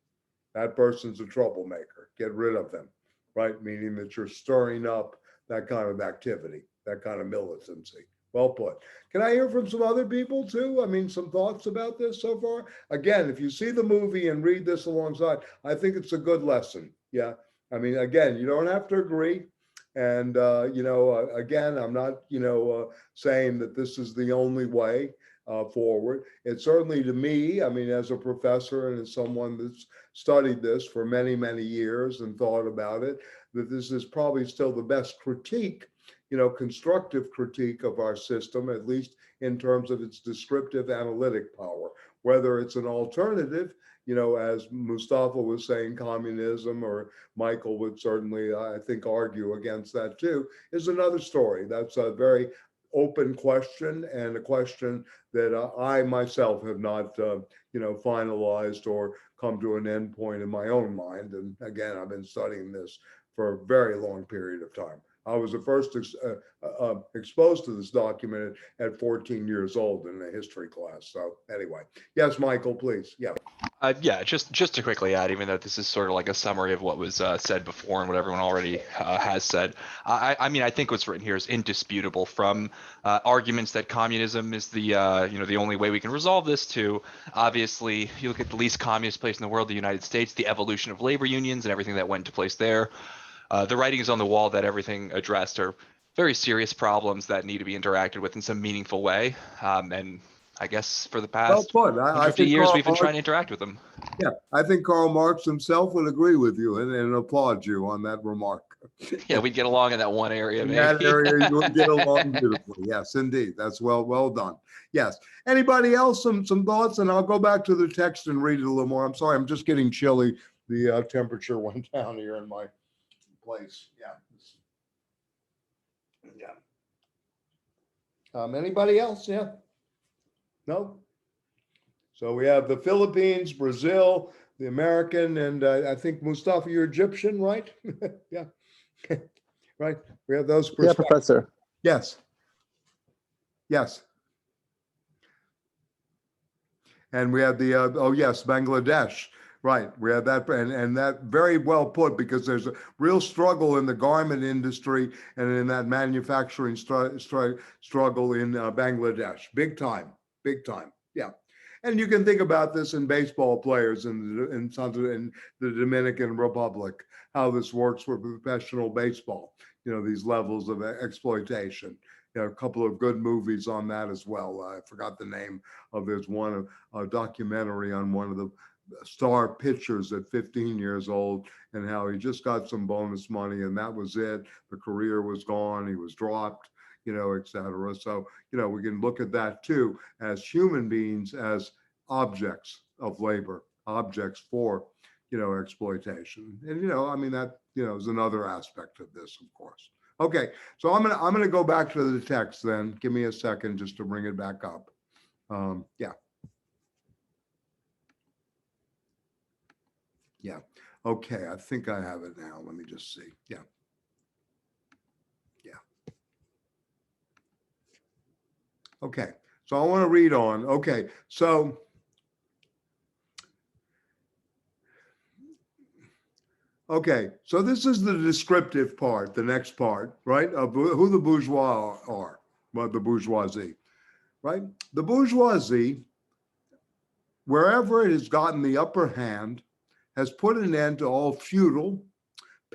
That person's a troublemaker. Get rid of them, right? Meaning that you're stirring up that kind of activity, that kind of militancy. Well put. Can I hear from some other people too? I mean, some thoughts about this so far? Again, if you see the movie and read this alongside, I think it's a good lesson. Yeah. I mean, again, you don't have to agree. And, again, I'm not, saying that this is the only way forward. It's certainly, to me, I mean, as a professor and as someone that's studied this for many, many years and thought about it, that this is probably still the best critique, constructive critique of our system, at least in terms of its descriptive analytic power. Whether it's an alternative, as Mustafa was saying, communism, or Michael would certainly, I think, argue against that too, is another story. That's a very open question, and a question that I myself have not, finalized or come to an end point in my own mind. And again, I've been studying this for a very long period of time. I was the first exposed to this document at 14 years old in a history class. So anyway, yes, Michael, please. Yeah. Just to quickly add, even though this is sort of like a summary of what was said before and what everyone already has said, I mean, I think what's written here is indisputable, from arguments that communism is the the only way we can resolve this, to obviously you look at the least communist place in the world, the United States, the evolution of labor unions and everything that went into place there. The writing is on the wall that everything addressed are very serious problems that need to be interacted with in some meaningful way. And I guess for the past 50 years, we've been trying to interact with them. Yeah, I think Karl Marx himself would agree with you and applaud you on that remark. Yeah, we'd get along in that one area. In that area, you would get along beautifully. Yes, indeed. That's well done. Yes. Anybody else, some thoughts? And I'll go back to the text and read it a little more. I'm sorry, I'm just getting chilly. The temperature went down here in my place. Anybody else? Yeah. No. So we have the Philippines, Brazil, the American, and I think, Mustafa, you're Egyptian, right? Yeah. Right? We have those Yeah, perspectives. Professor. Yes. Yes. And we had the, oh yes, Bangladesh. Right. We had that, and that very well put, because there's a real struggle in the garment industry and in that manufacturing struggle in Bangladesh. Big time. Big time. Yeah. And you can think about this in baseball players in the Dominican Republic, how this works with professional baseball, you know, these levels of exploitation. You know, a couple of good movies on that as well. I forgot the name of, there's one, a documentary on one of the star pitchers at 15 years old, and how he just got some bonus money and that was it. The career was gone, he was dropped, you know, et cetera. So, you know, we can look at that too as human beings, as objects of labor, objects for, you know, exploitation. And, you know, I mean, that, you know, is another aspect of this, of course. Okay, so I'm gonna go back to the text then. Give me a second just to bring it back up. Yeah. Yeah. Okay, I think I have it now. Let me just see. Yeah. Yeah. Okay, so I want to read on. Okay, so this is the descriptive part, the next part, right, of who the bourgeois are, well, the bourgeoisie, right? The bourgeoisie, wherever it has gotten the upper hand, has put an end to all feudal,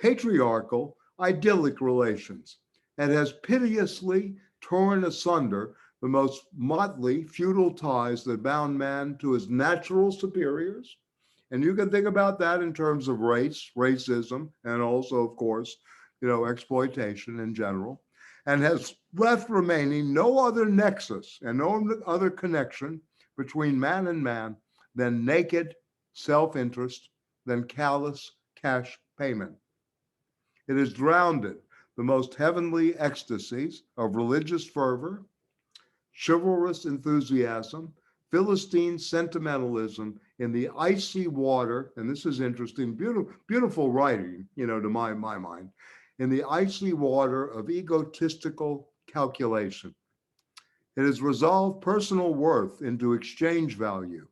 patriarchal, idyllic relations, and has pitilessly torn asunder the most motley feudal ties that bound man to his natural superiors. And you can think about that in terms of race, racism, and also, of course, you know, exploitation in general, and has left remaining no other nexus and no other connection between man and man than naked self-interest, than callous cash payment. It has drowned the most heavenly ecstasies of religious fervor, chivalrous enthusiasm, Philistine sentimentalism in the icy water, and this is interesting, beautiful writing, you know, to my mind, in the icy water of egotistical calculation. It has resolved personal worth into exchange value,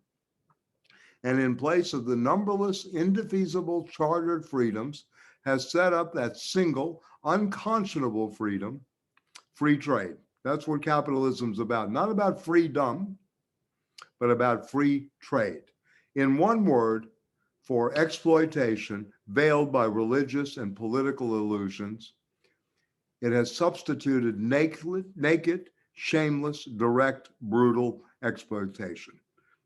and in place of the numberless, indefeasible chartered freedoms, has set up that single, unconscionable freedom, free trade. That's what capitalism's about. Not about freedom, but about free trade. In one word, for exploitation veiled by religious and political illusions, it has substituted naked, shameless, direct, brutal exploitation.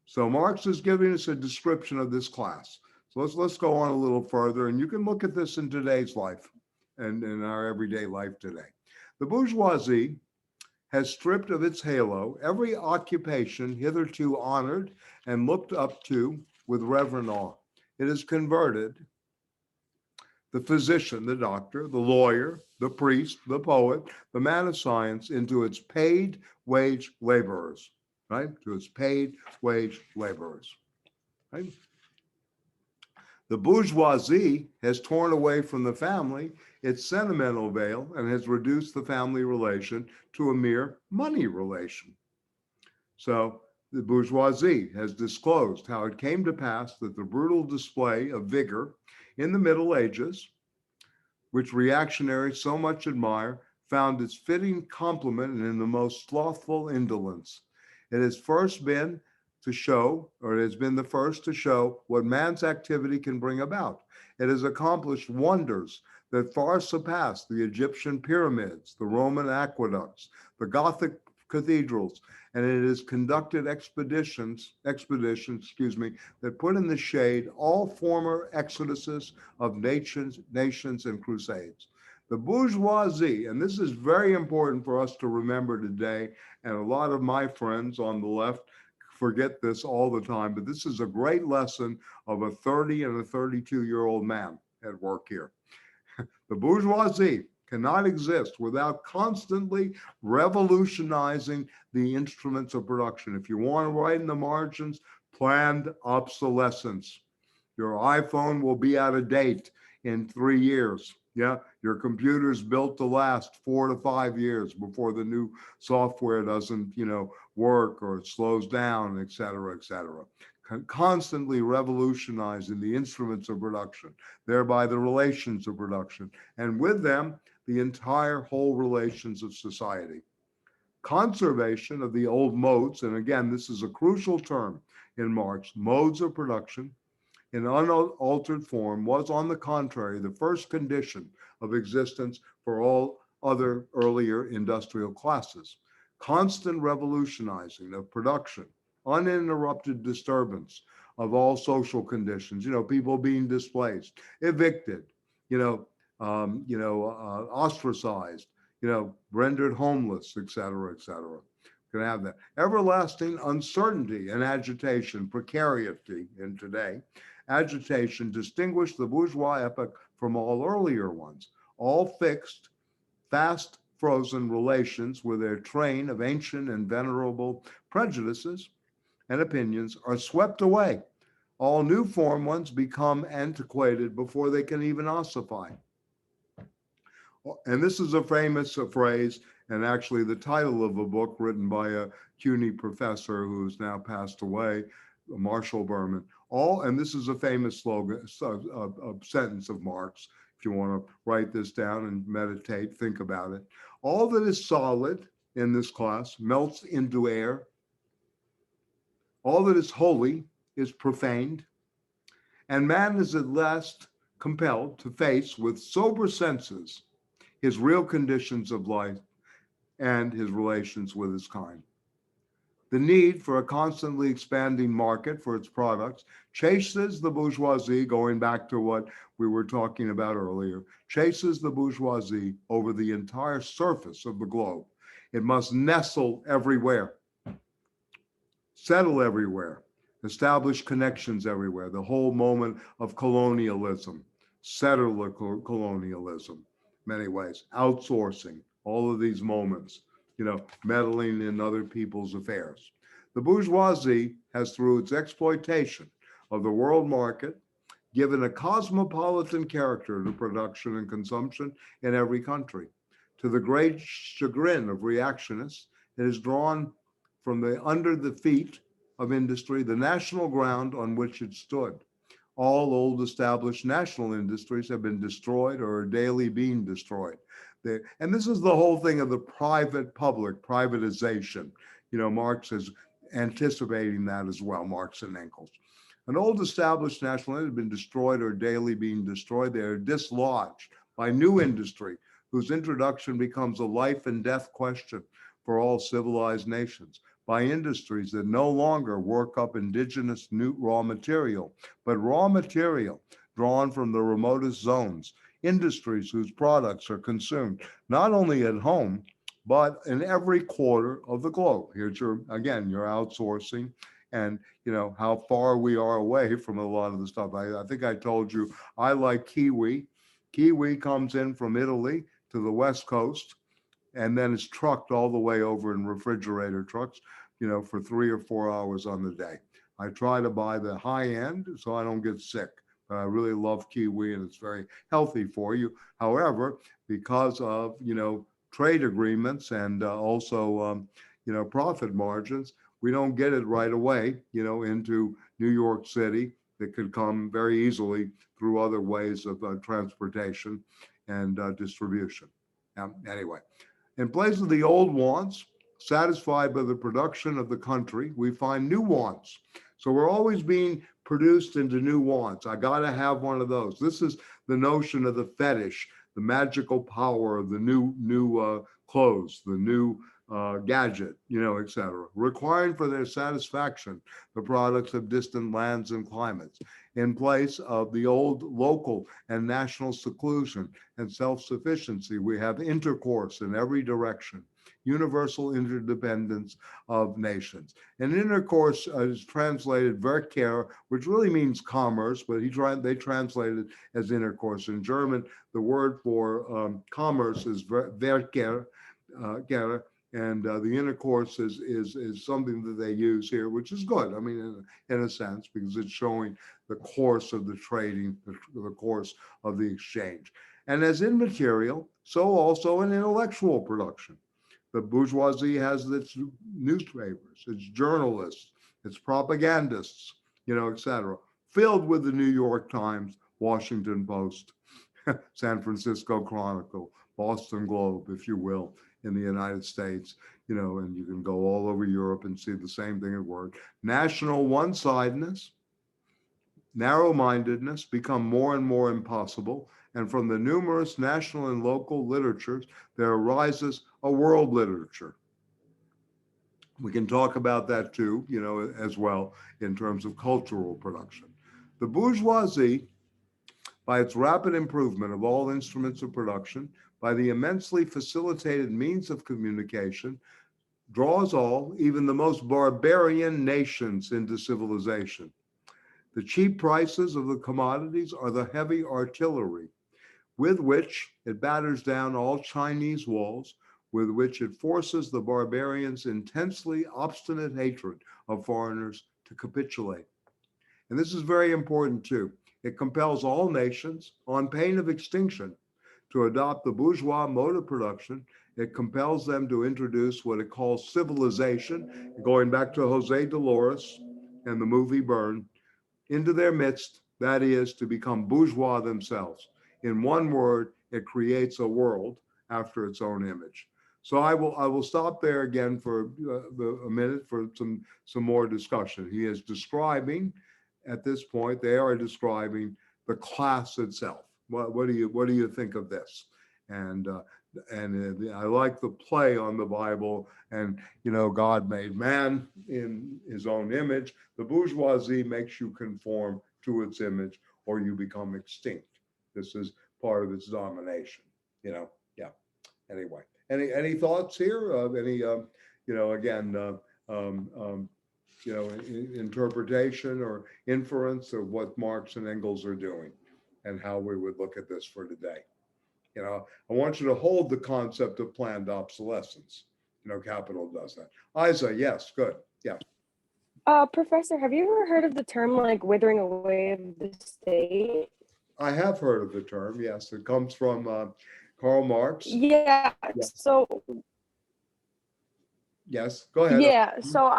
So Marx is giving us a description of this class. So let's go on a little further, and you can look at this in today's life and in our everyday life today. The bourgeoisie has stripped of its halo every occupation hitherto honored and looked up to with reverent awe. It has converted the physician, the doctor, the lawyer, the priest, the poet, the man of science into its paid wage laborers, right? To its paid wage laborers, right? The bourgeoisie has torn away from the family its sentimental veil and has reduced the family relation to a mere money relation. So the bourgeoisie has disclosed how it came to pass that the brutal display of vigor in the Middle Ages, which reactionaries so much admire, found its fitting complement in the most slothful indolence. It has first been to show, or it has been the first to show, what man's activity can bring about. It has accomplished wonders that far surpass the Egyptian pyramids, the Roman aqueducts, the Gothic cathedrals, and it has conducted expeditions, that put in the shade all former exoduses of nations and crusades. The bourgeoisie, and this is very important for us to remember today, and a lot of my friends on the left forget this all the time, but this is a great lesson of a 30 and a 32-year-old man at work here. The bourgeoisie cannot exist without constantly revolutionizing the instruments of production. If you want to write in the margins, planned obsolescence. Your iPhone will be out of date in 3 years. Yeah, your computer's built to last 4 to 5 years before the new software doesn't, work or it slows down, et cetera, et cetera. Constantly revolutionizing the instruments of production, thereby the relations of production, and with them, the entire whole relations of society. Conservation of the old modes, and again, this is a crucial term in Marx, modes of production in unaltered form was, on the contrary, the first condition of existence for all other earlier industrial classes. Constant revolutionizing of production, uninterrupted disturbance of all social conditions, people being displaced, evicted, ostracized, rendered homeless, et cetera, et cetera. Can have that. Everlasting uncertainty and agitation, precarity in today. Agitation distinguished the bourgeois epoch from all earlier ones. All fixed, fast frozen relations with their train of ancient and venerable prejudices and opinions are swept away. All new form ones become antiquated before they can even ossify. And this is a famous phrase, and actually the title of a book written by a CUNY professor who's now passed away, Marshall Berman. And this is a famous slogan, a sentence of Marx. If you want to write this down and meditate, think about it. All that is solid in this class melts into air. All that is holy is profaned. And man is at last compelled to face with sober senses his real conditions of life and his relations with his kind. The need for a constantly expanding market for its products chases the bourgeoisie, going back to what we were talking about earlier, chases the bourgeoisie over the entire surface of the globe. It must nestle everywhere, settle everywhere, establish connections everywhere. The whole moment of colonialism, settler colonialism, many ways, outsourcing, all of these moments, meddling in other people's affairs. The bourgeoisie has, through its exploitation of the world market, given a cosmopolitan character to production and consumption in every country. To the great chagrin of reactionists, it has drawn from under the feet of industry the national ground on which it stood. All old established national industries have been destroyed or are daily being destroyed. And this is the whole thing of the private-public privatization. Marx is anticipating that as well, Marx and Engels. An old established national industry has been destroyed or daily being destroyed. They are dislodged by new industry, whose introduction becomes a life and death question for all civilized nations, by industries that no longer work up indigenous new raw material, but raw material drawn from the remotest zones, industries whose products are consumed not only at home, but in every quarter of the globe. Here's your outsourcing and how far we are away from a lot of the stuff. I think I told you, I like kiwi. Kiwi comes in from Italy to the West Coast, and then it's trucked all the way over in refrigerator trucks, for 3 or 4 hours on the day. I try to buy the high end so I don't get sick. But I really love kiwi and it's very healthy for you. However, because of, trade agreements and also, profit margins, we don't get it right away, into New York City. That could come very easily through other ways of transportation and distribution. Anyway, in place of the old wants, satisfied by the production of the country, we find new wants. So we're always being produced into new wants. I got to have one of those. This is the notion of the fetish, the magical power of the new clothes, the new gadget, et cetera, requiring for their satisfaction the products of distant lands and climates, in place of the old local and national seclusion and self-sufficiency. We have intercourse in every direction, universal interdependence of nations. And intercourse is translated verkehr, which really means commerce, but they translate it as intercourse. In German, the word for commerce is verkehr, and the intercourse is something that they use here, which is good. I mean, in a sense, because it's showing the course of the trading, the course of the exchange. And as in material, so also in intellectual production. The bourgeoisie has its newspapers, its journalists, its propagandists, etc., filled with the New York Times, Washington Post, San Francisco Chronicle, Boston Globe, if you will, in the United States, and you can go all over Europe and see the same thing at work. National one-sidedness, narrow-mindedness become more and more impossible. And from the numerous national and local literatures, there arises a world literature. We can talk about that too, as well in terms of cultural production. The bourgeoisie, by its rapid improvement of all instruments of production, by the immensely facilitated means of communication, draws all, even the most barbarian nations, into civilization. The cheap prices of the commodities are the heavy artillery with which it batters down all Chinese walls, with which it forces the barbarians' intensely obstinate hatred of foreigners to capitulate. And this is very important too. It compels all nations, on pain of extinction, to adopt the bourgeois mode of production. It compels them to introduce what it calls civilization, going back to Jose Dolores and the movie Burn, into their midst, that is, to become bourgeois themselves. In one word, it creates a world after its own image. So I will stop there again for a minute for some more discussion. He is describing, at this point, they are describing the class itself. What do you think of this? And I like the play on the Bible, and God made man in his own image. The bourgeoisie makes you conform to its image, or you become extinct. This is part of its domination. Yeah. Anyway, any thoughts here of any interpretation or inference of what Marx and Engels are doing, and how we would look at this for today? I want you to hold the concept of planned obsolescence. Capital does that. Isa, yes, good. Yeah. Professor, have you ever heard of the term like withering away of the state? I have heard of the term, yes. It comes from Karl Marx. Yeah. Yes. So yes, go ahead. Yeah. So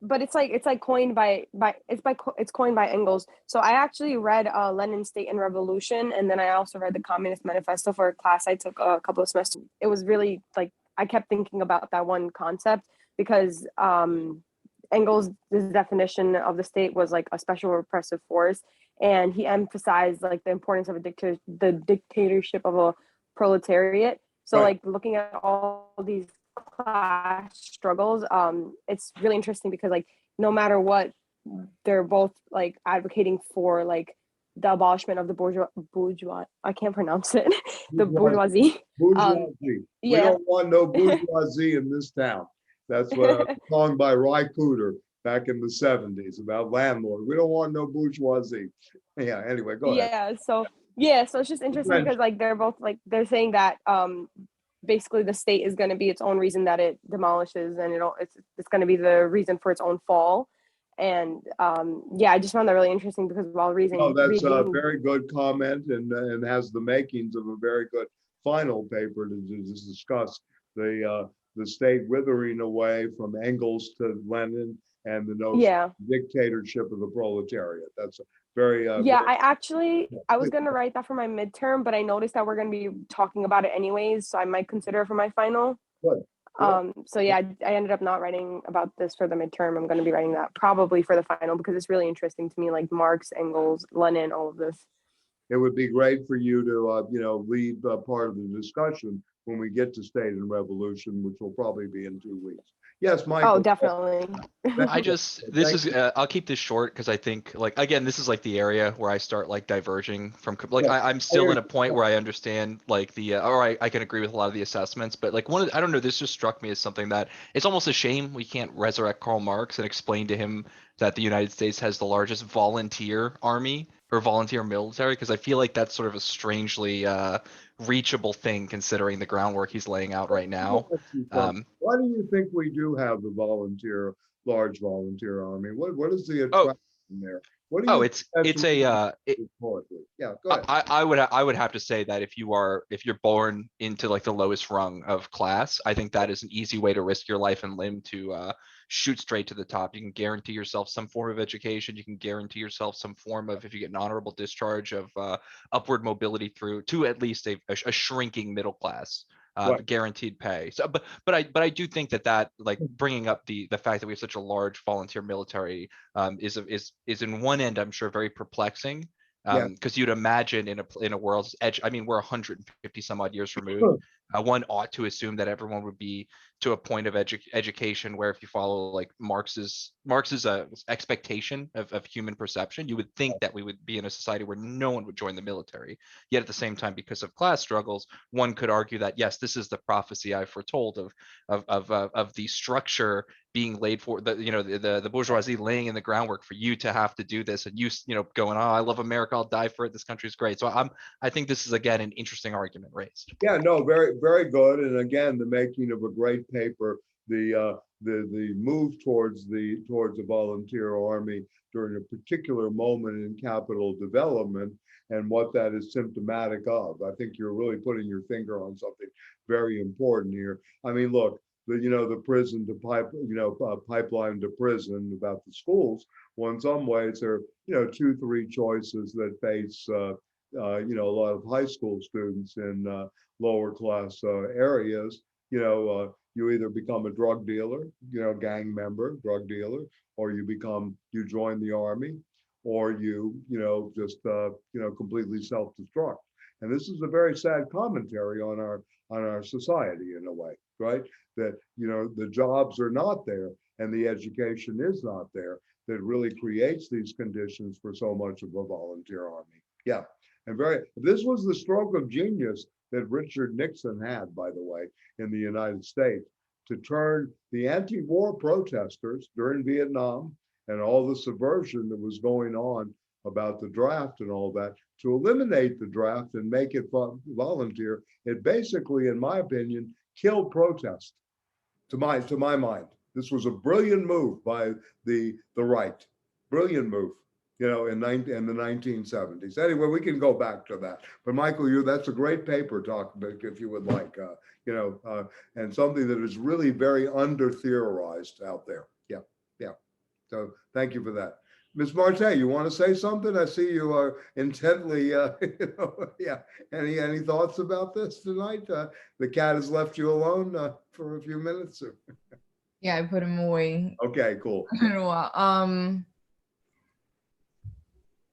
but it's coined by it's coined by Engels. So I actually read Lenin's State and Revolution, and then I also read the Communist Manifesto for a class I took a couple of semesters. It was really I kept thinking about that one concept because Engels' definition of the state was like a special repressive force, and he emphasized the importance of the dictatorship of a proletariat. So right. Looking at all these class struggles, it's really interesting because no matter what, they're both advocating for the abolishment of the bourgeois I can't pronounce it the bourgeoisie. We don't want no bourgeoisie in this town. That's what a song by Ry Cooder back in the 70s about landlord. We don't want no bourgeoisie. Yeah, anyway, go ahead. So it's just interesting because they're both they're saying that basically the state is going to be its own reason that it demolishes, and it's going to be the reason for its own fall. And I just found that really interesting because while reading, that's a very good comment, and has the makings of a very good final paper to discuss the state withering away from Engels to Lenin and the notion of dictatorship of the proletariat. That's a very I was going to write that for my midterm, but I noticed that we're going to be talking about it anyways, so I might consider it for my final. Good. I ended up not writing about this for the midterm. I'm going to be writing that probably for the final because it's really interesting to me, like Marx, Engels, Lenin, all of this. It would be great for you to lead part of the discussion when we get to State and Revolution, which will probably be in 2 weeks. Yes, Michael. Oh, definitely. I'll keep this short because I think again, this is the area where I start diverging from I'm still in a point where I understand I can agree with a lot of the assessments, but I don't know, this just struck me as something that it's almost a shame we can't resurrect Karl Marx and explain to him that the United States has the largest volunteer army or volunteer military, because I feel like that's sort of a strangely reachable thing considering the groundwork he's laying out right now. Why do you think we do have the large volunteer army? What is the in there. What do Oh, you? it's a Historically, yeah. Go ahead. I would have to say that if you're born into like the lowest rung of class, I think that is an easy way to risk your life and limb to shoot straight to the top. You can guarantee yourself some form of education. You can guarantee yourself some form of, if you get an honorable discharge, of upward mobility through to at least a shrinking middle class. Right. Guaranteed pay. So, but I do think that like bringing up the fact that we have such a large volunteer military is in one end, I'm sure, very perplexing. Yeah. Because you'd imagine in a world's edge, I mean, we're 150 some odd years removed. One ought to assume that everyone would be to a point of education where, if you follow like Marx's expectation of human perception, you would think that we would be in a society where no one would join the military. Yet at the same time, because of class struggles, one could argue that yes, this is the prophecy I foretold of the structure being laid for the bourgeoisie laying in the groundwork for you to have to do this, and you going, oh, I love America, I'll die for it, this country is great. So I think this is again an interesting argument raised. Yeah, no, very, very good. And again, the making of a great paper, the move towards a volunteer army during a particular moment in capital development and what that is symptomatic of. I think you're really putting your finger on something very important here. I mean, look, the prison to pipeline to prison about the schools. Well, in some ways, there are 2-3 choices that face a lot of high school students in lower class areas. You either become a drug dealer, gang member, drug dealer, or you join the army, or you just completely self-destruct. And this is a very sad commentary on our society in a way, right? That the jobs are not there and the education is not there, that really creates these conditions for so much of a volunteer army. Yeah. And this was the stroke of genius that Richard Nixon had, by the way, in the United States, to turn the anti-war protesters during Vietnam and all the subversion that was going on about the draft and all that, to eliminate the draft and make it volunteer. It basically, in my opinion, killed protest. To my mind, this was a brilliant move by the right. Brilliant move. In the 1970s. Anyway, we can go back to that. But Michael, that's a great paper talk, if you would like, and something that is really very under-theorized out there. Yeah. So thank you for that. Ms. Marte, you want to say something? I see you are intently, yeah. Any thoughts about this tonight? The cat has left you alone for a few minutes? Or? Yeah, I put him away. Okay, cool.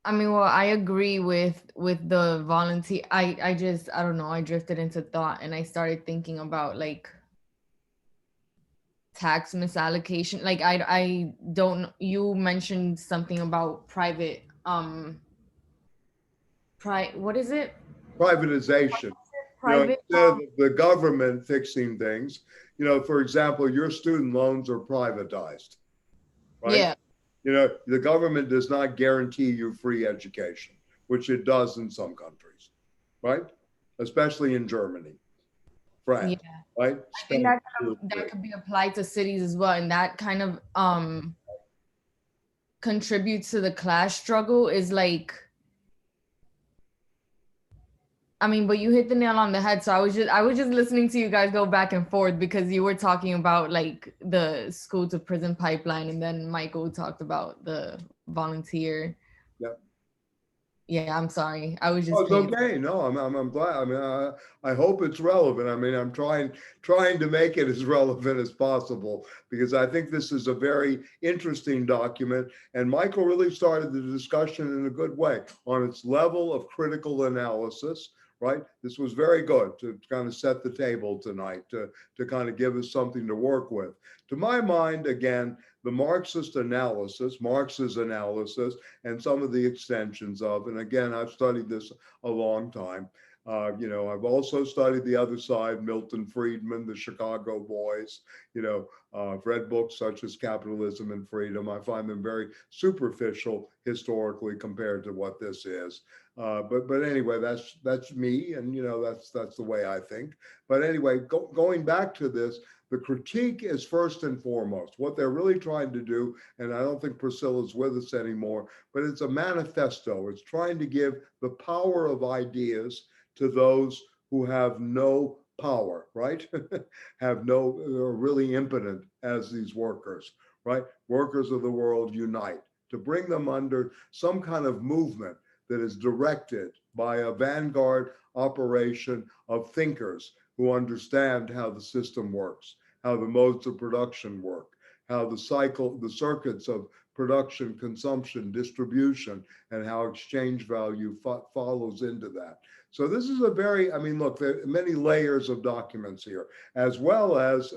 I mean, well, I agree with the volunteer. I don't know. I drifted into thought and I started thinking about like tax misallocation. Like I don't. You mentioned something about private. What is it? Privatization. Private. Instead of the government fixing things. For example, your student loans are privatized, right? Yeah. The government does not guarantee you free education, which it does in some countries, right? Especially in Germany, France, yeah. Right? I think that could be applied to cities as well. And that kind of contributes to the class struggle is like, I mean, but you hit the nail on the head. So I was just listening to you guys go back and forth because you were talking about like the school to prison pipeline, and then Michael talked about the volunteer. Yep. Yeah, I'm sorry. I was just. Oh, it's okay. No, I'm glad. I mean, I hope it's relevant. I mean, I'm trying to make it as relevant as possible because I think this is a very interesting document. And Michael really started the discussion in a good way on its level of critical analysis. Right. This was very good to kind of set the table tonight, to kind of give us something to work with. To my mind, again, the Marx's analysis, and some of the extensions of, and again, I've studied this a long time. I've also studied the other side, Milton Friedman, the Chicago boys, I've read books such as Capitalism and Freedom. I find them very superficial historically compared to what this is. But anyway, that's me, and that's the way I think. But anyway, going back to this, The critique is first and foremost. What they're really trying to do, and I don't think Priscilla's with us anymore, but it's a manifesto. It's trying to give the power of ideas to those who have no power, right? Have no, are really impotent as these workers, right? Workers of the world unite to bring them under some kind of movement that is directed by a vanguard operation of thinkers who understand how the system works, how the modes of production work, how the cycle, the circuits of production, consumption, distribution, and how exchange value follows into that. So this is a very, I mean, look, there are many layers of documents here, as well as,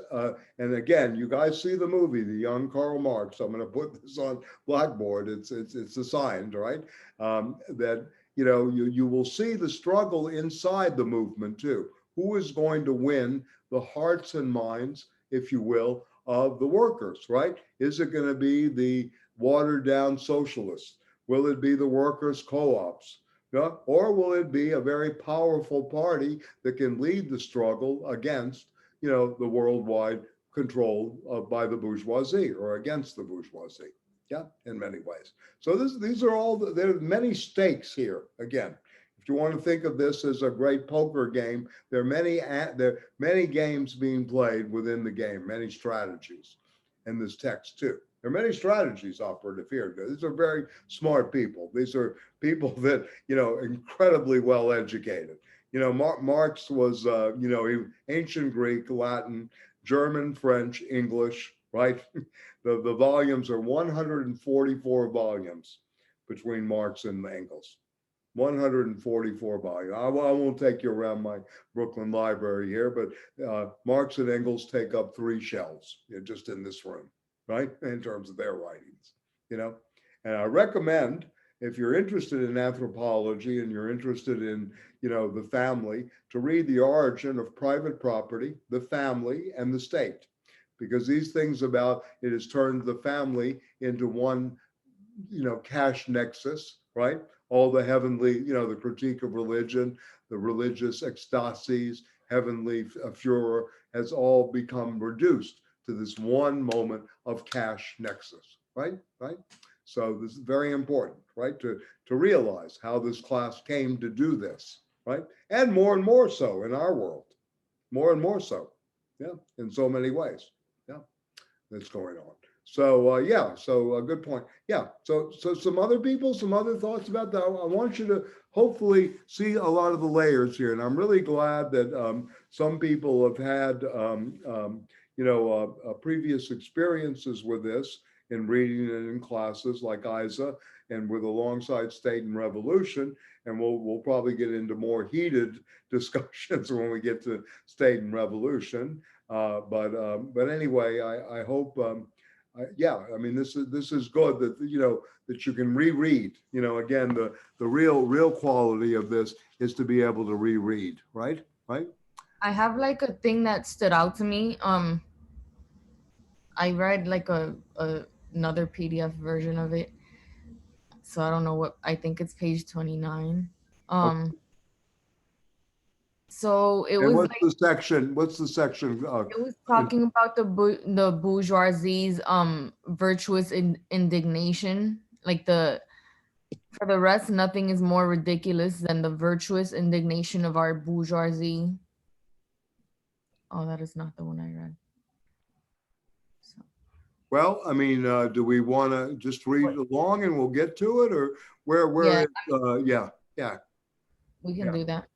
and again, you guys see the movie, The Young Karl Marx. I'm going to put this on Blackboard. It's assigned, right? That, you know, you will see the struggle inside the movement too. Who is going to win the hearts and minds, if you will, of the workers, right? Is it going to be the watered down socialists? Will it be the workers' co-ops? Yeah? Or will it be a very powerful party that can lead the struggle against, you know, the worldwide control by the bourgeoisie or against the bourgeoisie? Yeah, in many ways. So these are all, there are many stakes here. Again, if you want to think of this as a great poker game, there are many games being played within the game, many strategies in this text too. There are many strategies operative here. These are very smart people. These are people that, you know, incredibly well educated. You know, Marx was, you know, ancient Greek, Latin, German, French, English, right? The volumes are 144 volumes between Marx and Engels. 144 volumes. I won't take you around my Brooklyn library here, but Marx and Engels take up 3 shelves, you know, just in this room, right? In terms of their writings, you know. And I recommend, if you're interested in anthropology and you're interested in, you know, the family, to read The Origin of Private Property, the Family, and the State. Because these things about it has turned the family into one, you know, cash nexus, right? All the heavenly, you know, the critique of religion, the religious ecstasies, heavenly furor has all become reduced to this one moment of cash nexus, right? Right? So this is very important, right? To realize how this class came to do this, right? And more so in our world, more and more so, yeah, in so many ways. That's going on. So yeah, so a good point. Yeah, so some other people, some other thoughts about that. I want you to hopefully see a lot of the layers here, and I'm really glad that some people have had you know, previous experiences with this in reading it in classes like Isa and with alongside State and Revolution, and we'll probably get into more heated discussions when we get to State and Revolution. But anyway, I hope, yeah, I mean, this is good that, you know, that you can reread, you know, again, the real quality of this is to be able to reread, right? Right. I have like a thing that stood out to me. I read like another PDF version of it. So I don't know what, I think it's page 29. Okay. So it And was what's like, the section? What's the section? it was talking about the bourgeoisie's virtuous indignation. Like for the rest, nothing is more ridiculous than the virtuous indignation of our bourgeoisie. Oh, that is not the one I read. So. Well, I mean, do we want to just read along and we'll get to it, or Yeah, yeah. We can do that.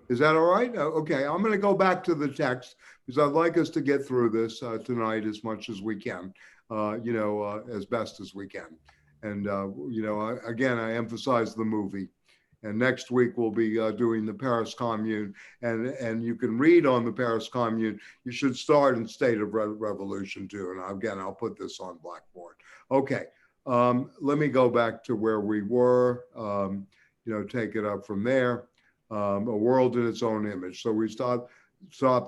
Is that all right? Okay, I'm going to go back to the text because I'd like us to get through this tonight as much as we can, you know, as best as we can. And, you know, again, I emphasize the movie. And next week we'll be doing the Paris Commune, and you can read on the Paris Commune. You should start in State of Revolution too. And again, I'll put this on Blackboard. Okay, let me go back to where we were. You know, take it up from there. A world in its own image. So we stop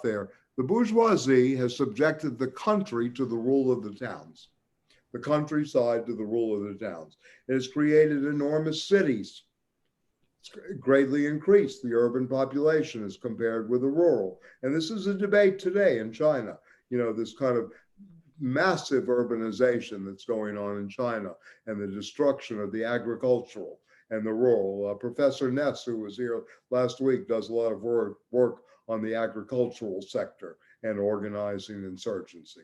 there. The bourgeoisie has subjected the country to the rule of the towns, the countryside to the rule of the towns. It has created enormous cities. It's greatly increased the urban population as compared with the rural. And this is a debate today in China. this kind of massive urbanization that's going on in China and the destruction of the agricultural and the rural. Professor Ness, who was here last week, does a lot of work on the agricultural sector and organizing insurgency,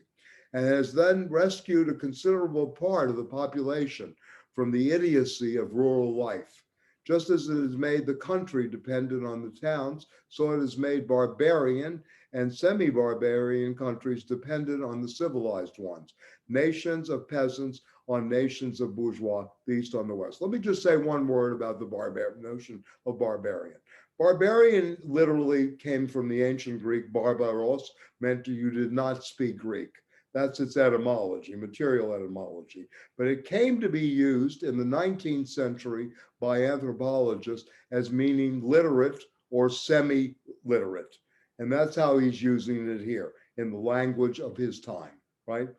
and has then rescued a considerable part of the population from the idiocy of rural life. Just as it has made the country dependent on the towns, so it has made barbarian and semi-barbarian countries dependent on the civilized ones. Nations of peasants on nations of bourgeois, the East on the West. Let me just say one word about the notion of barbarian. Barbarian literally came from the ancient Greek barbaros, meant you did not speak Greek. That's its etymology, material etymology. But it came to be used in the 19th century by anthropologists as meaning literate or semi-literate. And that's how he's using it here in the language of his time, right?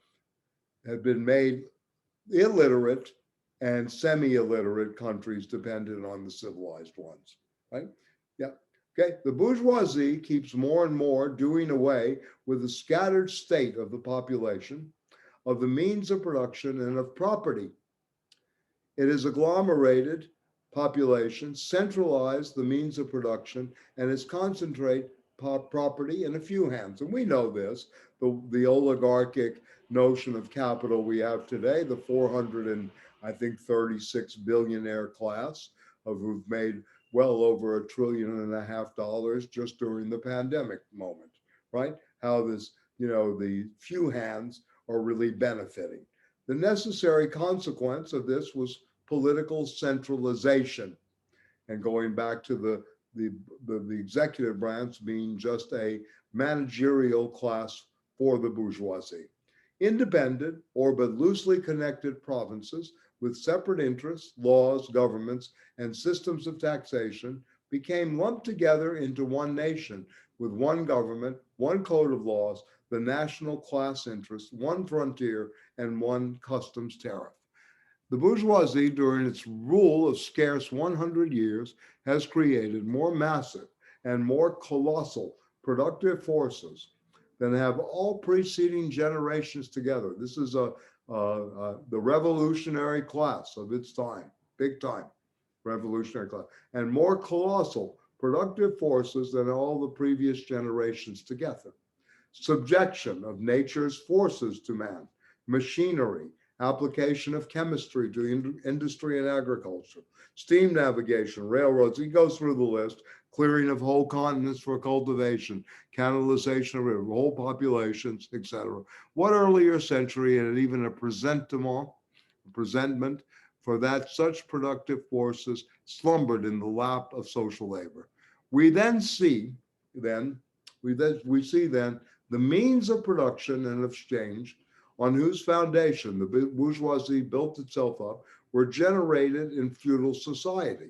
Had been made illiterate and semi-illiterate countries dependent on the civilized ones, right? Yeah. Okay, the bourgeoisie keeps more and more doing away with the scattered state of the population, of the means of production, and of property. It has agglomerated population, centralized the means of production, and has concentrated property in a few hands. And we know this, the oligarchic notion of capital we have today, the 436 billionaire class of who've made well over $1.5 trillion just during the pandemic moment, right? How this, the few hands are really benefiting. The necessary consequence of this was political centralization, and going back to the executive branch being just a managerial class for the bourgeoisie. Independent or but loosely connected provinces with separate interests, laws, governments, and systems of taxation became lumped together into one nation with one government, one code of laws, the national class interest, one frontier, and one customs tariff. The bourgeoisie, during its rule of scarce 100 years, has created more massive and more colossal productive forces than have all preceding generations together. This is the revolutionary class of its time, big time revolutionary class, and more colossal productive forces than all the previous generations together. Subjection of nature's forces to man, machinery, application of chemistry to industry and agriculture, steam navigation, railroads, he goes through the list, clearing of whole continents for cultivation, canalization of whole populations, etc. What earlier century had even a presentment for that such productive forces slumbered in the lap of social labor? We see then the means of production and exchange on whose foundation the bourgeoisie built itself up were generated in feudal society.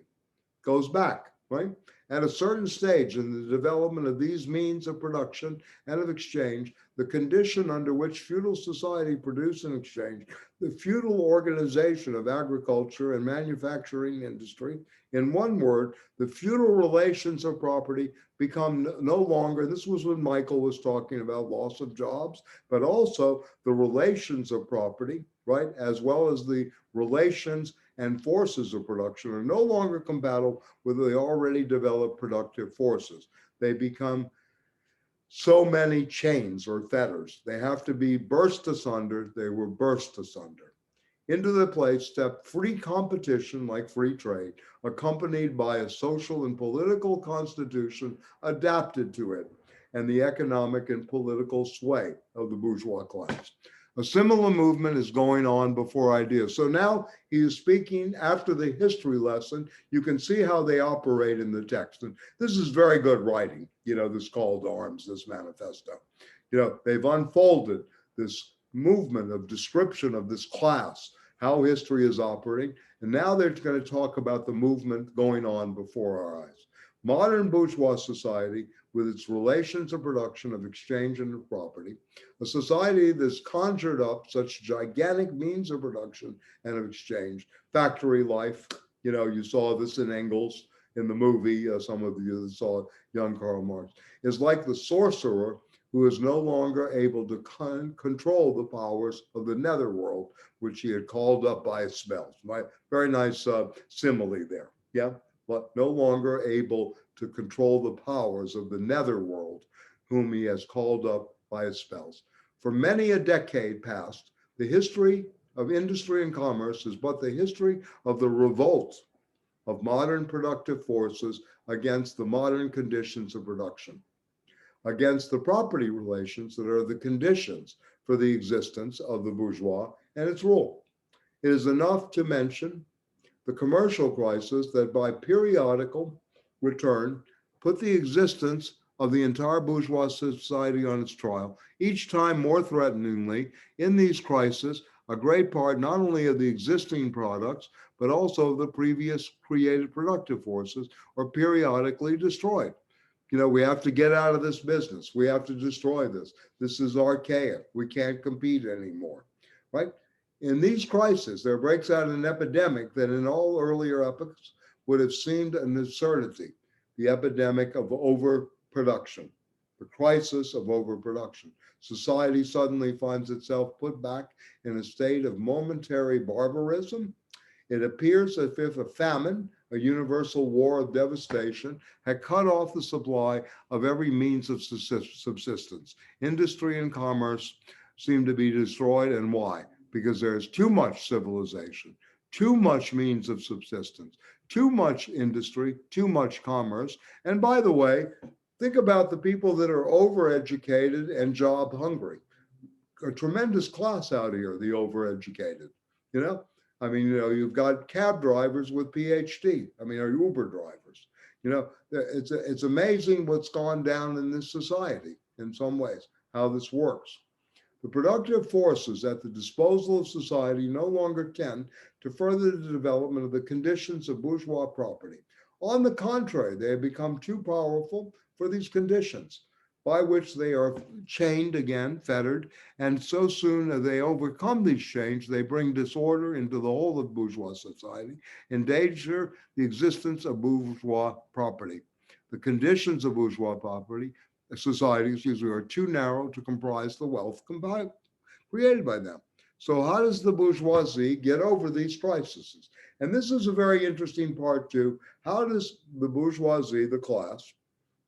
Goes back, right? At a certain stage in the development of these means of production and of exchange, the condition under which feudal society produced and exchanged, the feudal organization of agriculture and manufacturing industry, in one word, the feudal relations of property become no longer, this was when Michael was talking about loss of jobs, but also the relations of property, right, as well as the relations and forces of production are no longer compatible with the already developed productive forces. They become so many chains or fetters. They have to be burst asunder. They were burst asunder. Into the place stepped free competition like free trade, accompanied by a social and political constitution adapted to it, and the economic and political sway of the bourgeois class. A similar movement is going on before ideas. So now he is speaking after the history lesson. You can see how they operate in the text. And this is very good writing, this call to arms, this manifesto. They've unfolded this movement of description of this class, how history is operating. And now they're going to talk about the movement going on before our eyes. Modern bourgeois society, with its relations of production, of exchange, and of property, a society that's conjured up such gigantic means of production and of exchange, factory life, you saw this in Engels in the movie, some of you saw young Karl Marx, is like the sorcerer who is no longer able to control the powers of the netherworld, which he had called up by his spells. Very nice simile there. Yeah, but no longer able to control the powers of the netherworld, whom he has called up by his spells. For many a decade past, the history of industry and commerce is but the history of the revolt of modern productive forces against the modern conditions of production, against the property relations that are the conditions for the existence of the bourgeois and its rule. It is enough to mention the commercial crisis that by periodical return put the existence of the entire bourgeois society on its trial, each time more threateningly. In these crises, a great part not only of the existing products, but also the previous created productive forces are periodically destroyed. We have to get out of this business. We have to destroy this. This is archaic. We can't compete anymore, right? In these crises, there breaks out an epidemic that in all earlier epochs would have seemed an absurdity, the epidemic of overproduction, the crisis of overproduction. Society suddenly finds itself put back in a state of momentary barbarism. It appears as if a famine, a universal war of devastation, had cut off the supply of every means of subsistence. Industry and commerce seem to be destroyed. And why? Because there's too much civilization, too much means of subsistence, too much industry, too much commerce. And by the way, think about the people that are overeducated and job hungry. A tremendous class out here, the overeducated, you've got cab drivers with PhD, or Uber drivers. It's amazing what's gone down in this society in some ways, how this works. The productive forces at the disposal of society no longer tend to further the development of the conditions of bourgeois property. On the contrary, they have become too powerful for these conditions, by which they are chained again, fettered, and so soon as they overcome these chains, they bring disorder into the whole of bourgeois society, endanger the existence of bourgeois property. The conditions of bourgeois property, society, are too narrow to comprise the wealth created by them. So how does the bourgeoisie get over these crises? And this is a very interesting part too. How does the bourgeoisie, the class,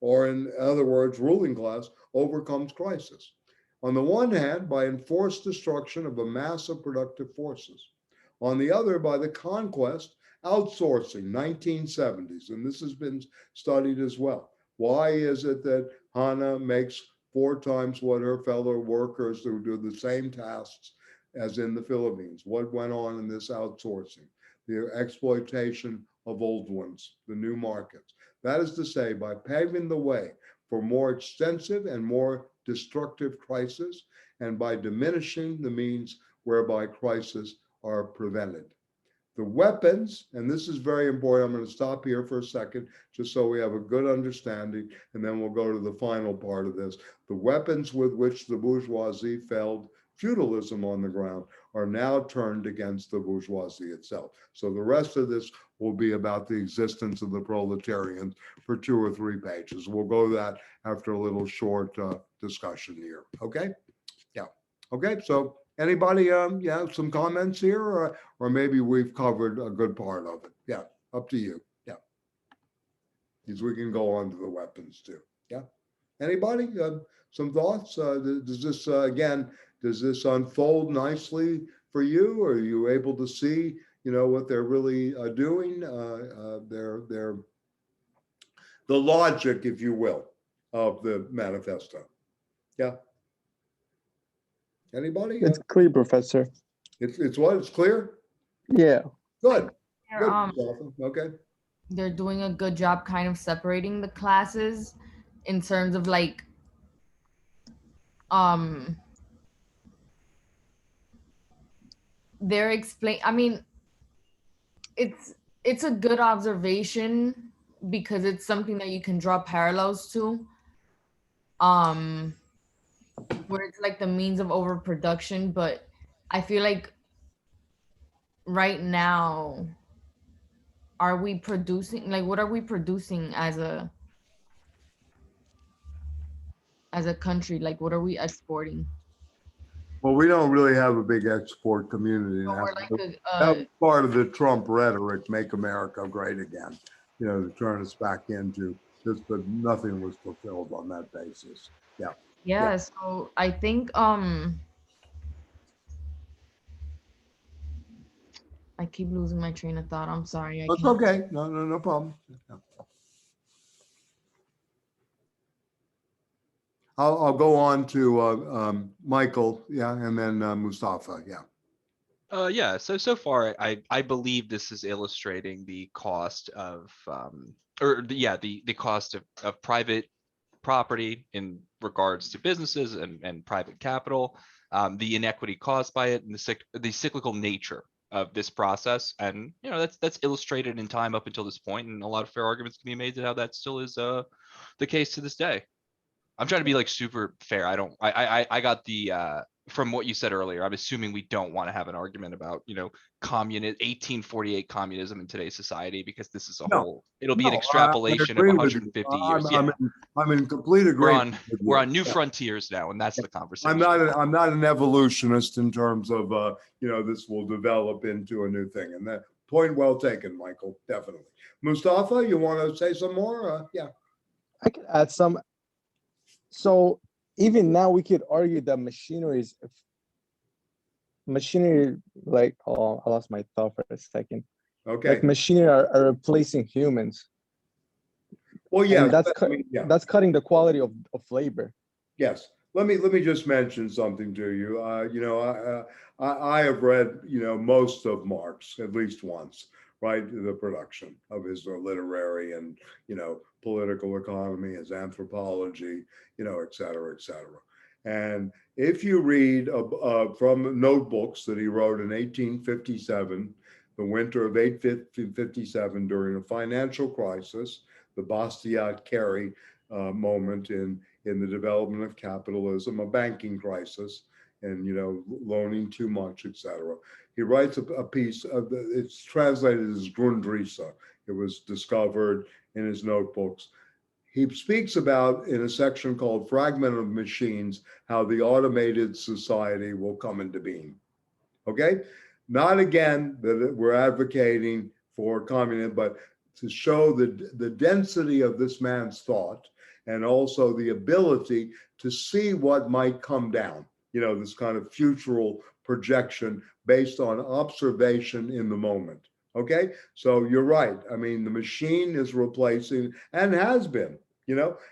or in other words, ruling class, overcomes crisis? On the one hand, by enforced destruction of a mass of productive forces. On the other, by the conquest, outsourcing, 1970s, and this has been studied as well. Why is it that Hannah makes 4 times what her fellow workers who do the same tasks as in the Philippines? What went on in this outsourcing? The exploitation of old ones, the new markets. That is to say, by paving the way for more extensive and more destructive crises, and by diminishing the means whereby crises are prevented. The weapons, and this is very important, I'm going to stop here for a second, just so we have a good understanding, and then we'll go to the final part of this. The weapons with which the bourgeoisie felled feudalism on the ground are now turned against the bourgeoisie itself. So the rest of this will be about the existence of the proletarians for 2 or 3 pages. We'll go to that after a little short discussion here. Okay? Yeah. Okay, so anybody, some comments here, or maybe we've covered a good part of it. Yeah, up to you. Yeah. Because we can go on to the weapons too. Yeah. Anybody, some thoughts? Does this, again, does this unfold nicely for you? Are you able to see, what they're really doing? The logic, if you will, of the manifesto. Yeah. Anybody? It's clear, Professor. It's what? It's clear? Yeah. Good. They're, Good. Okay. they're doing a good job kind of separating the classes in terms of like they're it's a good observation because it's something that you can draw parallels to, where it's like the means of overproduction. But I feel like right now, are we producing, like, what are we producing as a as a country? Like, what are we exporting? Well, we don't really have a big export community So now. we're like That was part of the Trump rhetoric, make America great again, to turn us back into this, but nothing was fulfilled on that basis. Yeah. yeah. So I think I keep losing my train of thought. I'm sorry. I That's can't. okay. No problem. Yeah. I'll go on to Michael, yeah, and then Mustafa, yeah. Yeah, so far I believe this is illustrating the cost of the cost of private property in regards to businesses and private capital, the inequity caused by it, and the cyclical nature of this process. And that's illustrated in time up until this point, and a lot of fair arguments can be made that how that still is the case to this day. I'm trying to be like super fair. I got the from what you said earlier, I'm assuming we don't want to have an argument about, 1848 communism in today's society, because this is a No, whole, it'll be an I extrapolation of agree with you. 150 years. I'm in complete agreement. We're on new frontiers now, and that's the conversation. I'm not an evolutionist in terms of, this will develop into a new thing. And that point well taken, Michael, definitely. Mustafa, you want to say some more? Yeah. I could add some. So even now we could argue that machinery, like, oh, I lost my thought for a second. Okay. Like machinery are replacing humans. Well, yeah, that's cutting the quality of labor. Yes. Let me just mention something to you. I have read, most of Marx at least once, right? The production of his literary and, political economy, his anthropology, et cetera, et cetera. And if you read from notebooks that he wrote in 1857, the winter of 1857, during a financial crisis, the Bastiat-Carey moment in the development of capitalism, a banking crisis, and loaning too much, etc. He writes a piece of it's translated as Grundrisse. It was discovered in his notebooks. He speaks about, in a section called Fragment of Machines, how the automated society will come into being. Okay? Not again that we're advocating for communism, but to show the density of this man's thought, and also the ability to see what might come down, this kind of futural projection based on observation in the moment. Okay, so you're right. I mean, the machine is replacing, and has been,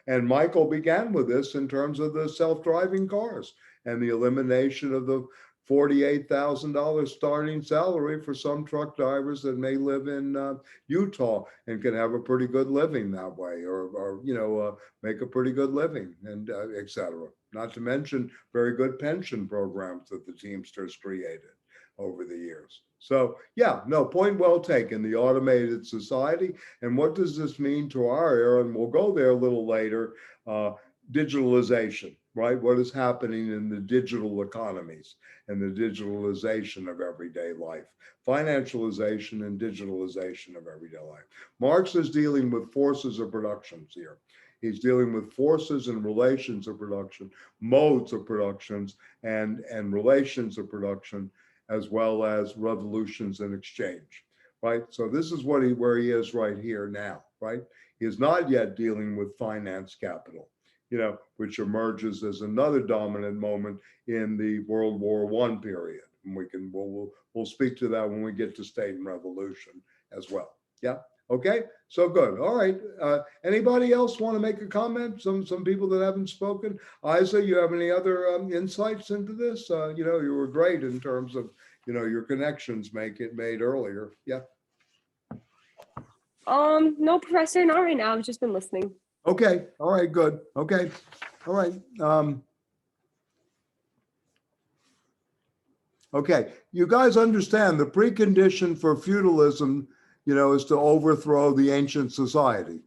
and Michael began with this in terms of the self-driving cars and the elimination of the $48,000 starting salary for some truck drivers that may live in Utah and can have a pretty good living that way, or make a pretty good living, and et cetera. Not to mention very good pension programs that the Teamsters created over the years. So yeah, no, point well taken, the automated society. And what does this mean to our era? And we'll go there a little later. Digitalization, right? What is happening in the digital economies and the digitalization of everyday life, financialization and digitalization of everyday life. Marx is dealing with forces of productions here. He's dealing with forces and relations of production, modes of productions, and relations of production, as well as revolutions and exchange, right? So this is where he is right here now, right? He is not yet dealing with finance capital, which emerges as another dominant moment in the World War I period. And we'll speak to that when we get to state and revolution as well. Yeah. Okay. So good. All right. Anybody else want to make a comment? Some people that haven't spoken. Isa, you have any other insights into this? You were great in terms of your connections made earlier. Yeah. No, Professor, not right now. I've just been listening. Okay. All right. Good. Okay. All right. Okay. You guys understand the precondition for feudalism, is to overthrow the ancient society,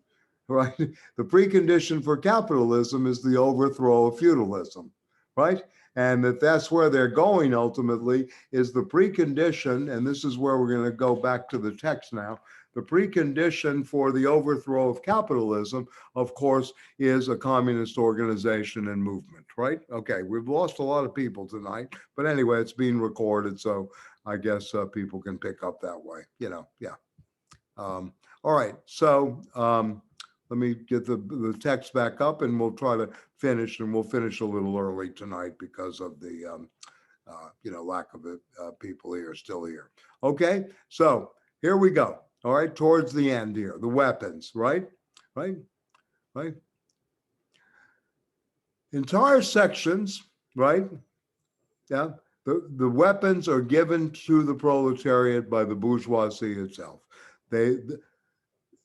right? The precondition for capitalism is the overthrow of feudalism, right? And that's where they're going ultimately, is the precondition, and this is where we're going to go back to the text now. The precondition for the overthrow of capitalism, of course, is a communist organization and movement, right? Okay, we've lost a lot of people tonight, but anyway, it's being recorded, so I guess people can pick up that way, yeah. All right, so let me get the text back up and we'll try to finish, and we'll finish a little early tonight because of the lack of people here, still here. Okay, so here we go. All right, towards the end here, the weapons, right? Entire sections, right? Yeah, the weapons are given to the proletariat by the bourgeoisie itself. The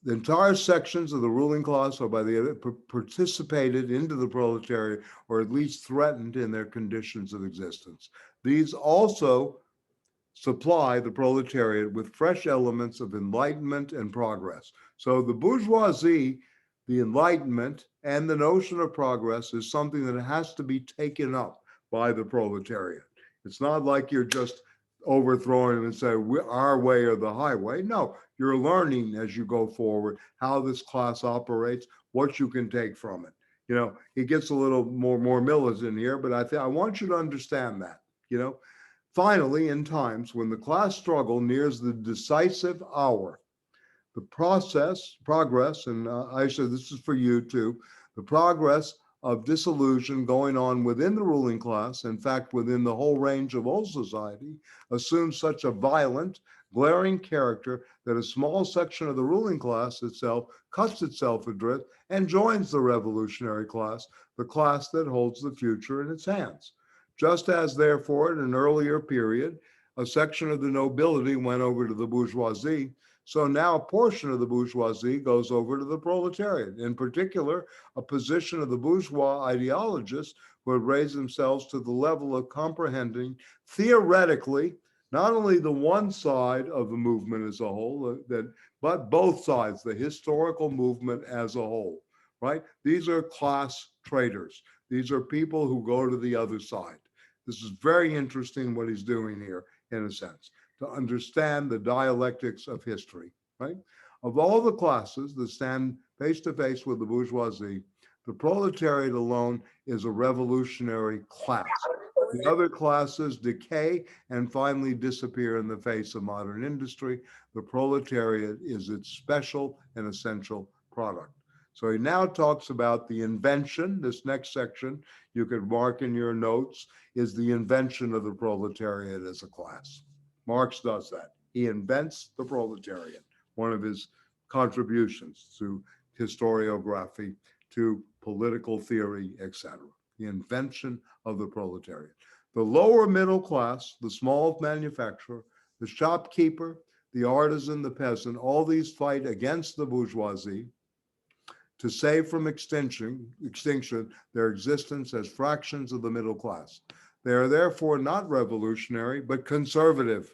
entire sections of the ruling class or by the participated into the proletariat, or at least threatened in their conditions of existence. These also supply the proletariat with fresh elements of enlightenment and progress. So the bourgeoisie, the Enlightenment, and the notion of progress is something that has to be taken up by the proletariat. It's not like you're just overthrowing them and say, our way or the highway. No, you're learning as you go forward how this class operates, what you can take from it. It gets a little more militant here, but I want you to understand that, Finally, in times when the class struggle nears the decisive hour, the progress, and Aisha, this is for you too, the progress of disillusion going on within the ruling class, in fact, within the whole range of all society, assumes such a violent, glaring character that a small section of the ruling class itself cuts itself adrift and joins the revolutionary class, the class that holds the future in its hands. Just as, therefore, in an earlier period, a section of the nobility went over to the bourgeoisie, so now a portion of the bourgeoisie goes over to the proletariat. In particular, a position of the bourgeois ideologists who had raised themselves to the level of comprehending theoretically not only the one side of the movement as a whole, but both sides, the historical movement as a whole, right? These are class traders. These are people who go to the other side. This is very interesting what he's doing here, in a sense, to understand the dialectics of history, right? Of all the classes that stand face to face with the bourgeoisie, the proletariat alone is a revolutionary class. The other classes decay and finally disappear in the face of modern industry. The proletariat is its special and essential product. So he now talks about the invention. This next section, you could mark in your notes, is the invention of the proletariat as a class. Marx does that. He invents the proletariat, one of his contributions to historiography, to political theory, etc. The invention of the proletariat. The lower middle class, the small manufacturer, the shopkeeper, the artisan, the peasant, all these fight against the bourgeoisie to save from extinction their existence as fractions of the middle class. They are therefore not revolutionary, but conservative.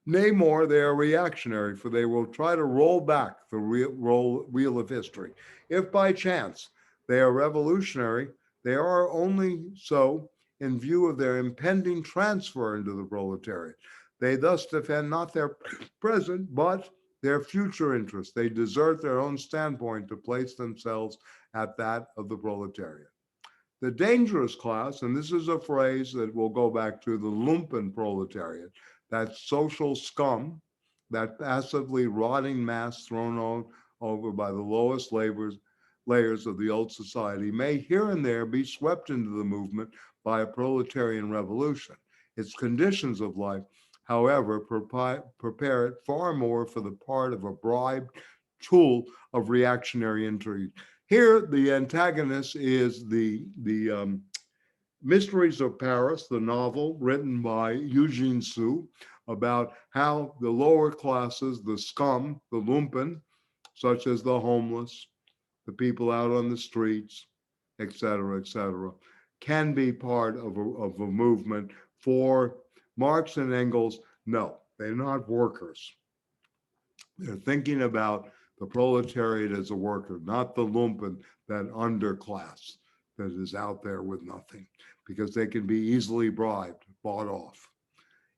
Nay more, they are reactionary, for they will try to roll back the wheel of history. If by chance they are revolutionary, they are only so in view of their impending transfer into the proletariat. They thus defend not their present, but their future interests. They desert their own standpoint to place themselves at that of the proletariat. The dangerous class, and this is a phrase that will go back to the lumpen proletariat, that social scum, that passively rotting mass thrown over by the lowest layers of the old society, may here and there be swept into the movement by a proletarian revolution. Its conditions of life, however, prepare it far more for the part of a bribed tool of reactionary intrigue. Here, the antagonist is the Mysteries of Paris, the novel written by Eugene Sue, about how the lower classes, the scum, the lumpen, such as the homeless, the people out on the streets, et cetera, can be part of a movement. For Marx and Engels, no, they're not workers. They're thinking about the proletariat as a worker, not the lumpen, that underclass that is out there with nothing, because they can be easily bribed, bought off.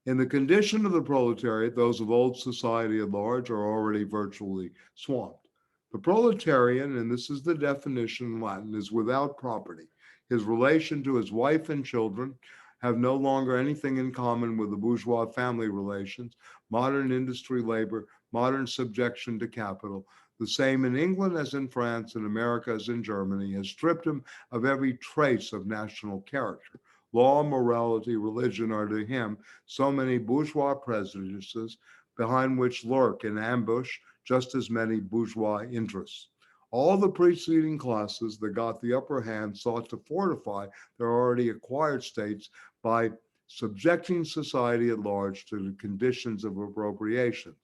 In the condition of the proletariat, those of old society at large are already virtually swamped. The proletarian, and this is the definition in Latin, is without property. His relation to his wife and children have no longer anything in common with the bourgeois family relations, modern industry labor, modern subjection to capital. The same in England as in France, in America as in Germany, has stripped him of every trace of national character. Law, morality, religion are to him so many bourgeois prejudices behind which lurk in ambush just as many bourgeois interests. All the preceding classes that got the upper hand sought to fortify their already acquired states by subjecting society at large to the conditions of appropriations.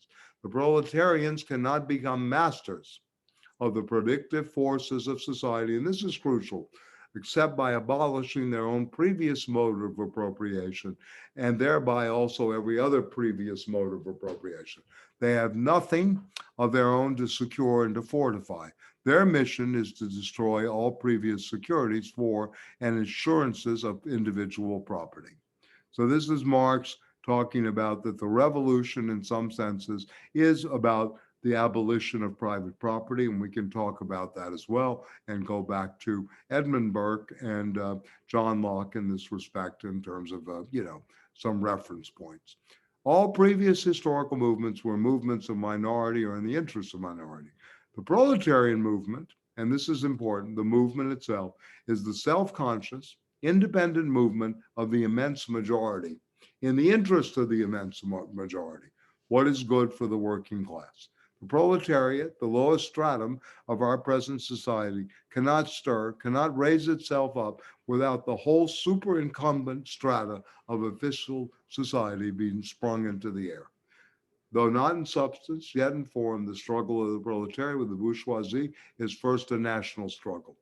The proletarians cannot become masters of the predictive forces of society, and this is crucial, except by abolishing their own previous mode of appropriation and thereby also every other previous mode of appropriation. They have nothing of their own to secure and to fortify. Their mission is to destroy all previous securities for and assurances of individual property. So this is Marx talking about that the revolution in some senses is about the abolition of private property, and we can talk about that as well and go back to Edmund Burke and John Locke in this respect in terms of, some reference points. All previous historical movements were movements of minority or in the interest of minority. The proletarian movement, and this is important, the movement itself is the self-conscious, independent movement of the immense majority in the interest of the immense majority. What is good for the working class? The proletariat, the lowest stratum of our present society, cannot stir, cannot raise itself up without the whole superincumbent strata of official society being sprung into the air. Though not in substance, yet in form, the struggle of the proletariat with the bourgeoisie is first a national struggle.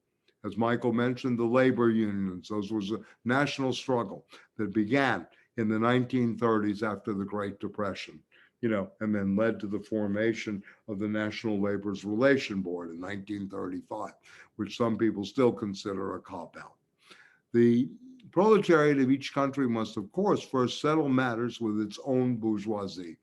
As Michael mentioned, the labor unions, those was a national struggle that began in the 1930s after the Great Depression, and then led to the formation of the National Labor's Relation Board in 1935, which some people still consider a cop-out. The proletariat of each country must, of course, first settle matters with its own bourgeoisie,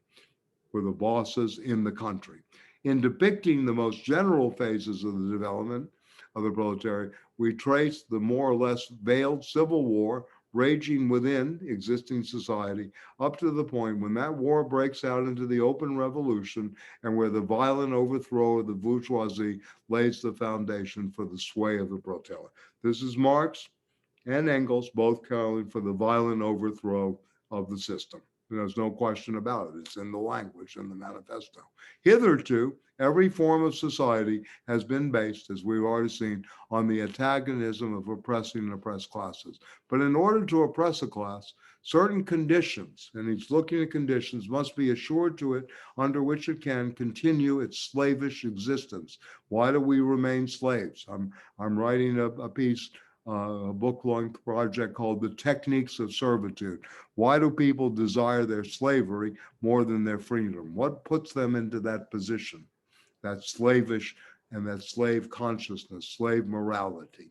with the bosses in the country. In depicting the most general phases of the development of the proletariat, we trace the more or less veiled civil war raging within existing society up to the point when that war breaks out into the open revolution and where the violent overthrow of the bourgeoisie lays the foundation for the sway of the proletariat. This is Marx and Engels both calling for the violent overthrow of the system. There's no question about it. It's in the language in the manifesto. Hitherto, every form of society has been based, as we've already seen, on the antagonism of oppressing and oppressed classes. But in order to oppress a class, certain conditions, and he's looking at conditions, must be assured to it under which it can continue its slavish existence. Why do we remain slaves? I'm writing a piece, a book-long project called The Techniques of Servitude. Why do people desire their slavery more than their freedom? What puts them into that position, that slavish and that slave consciousness, slave morality?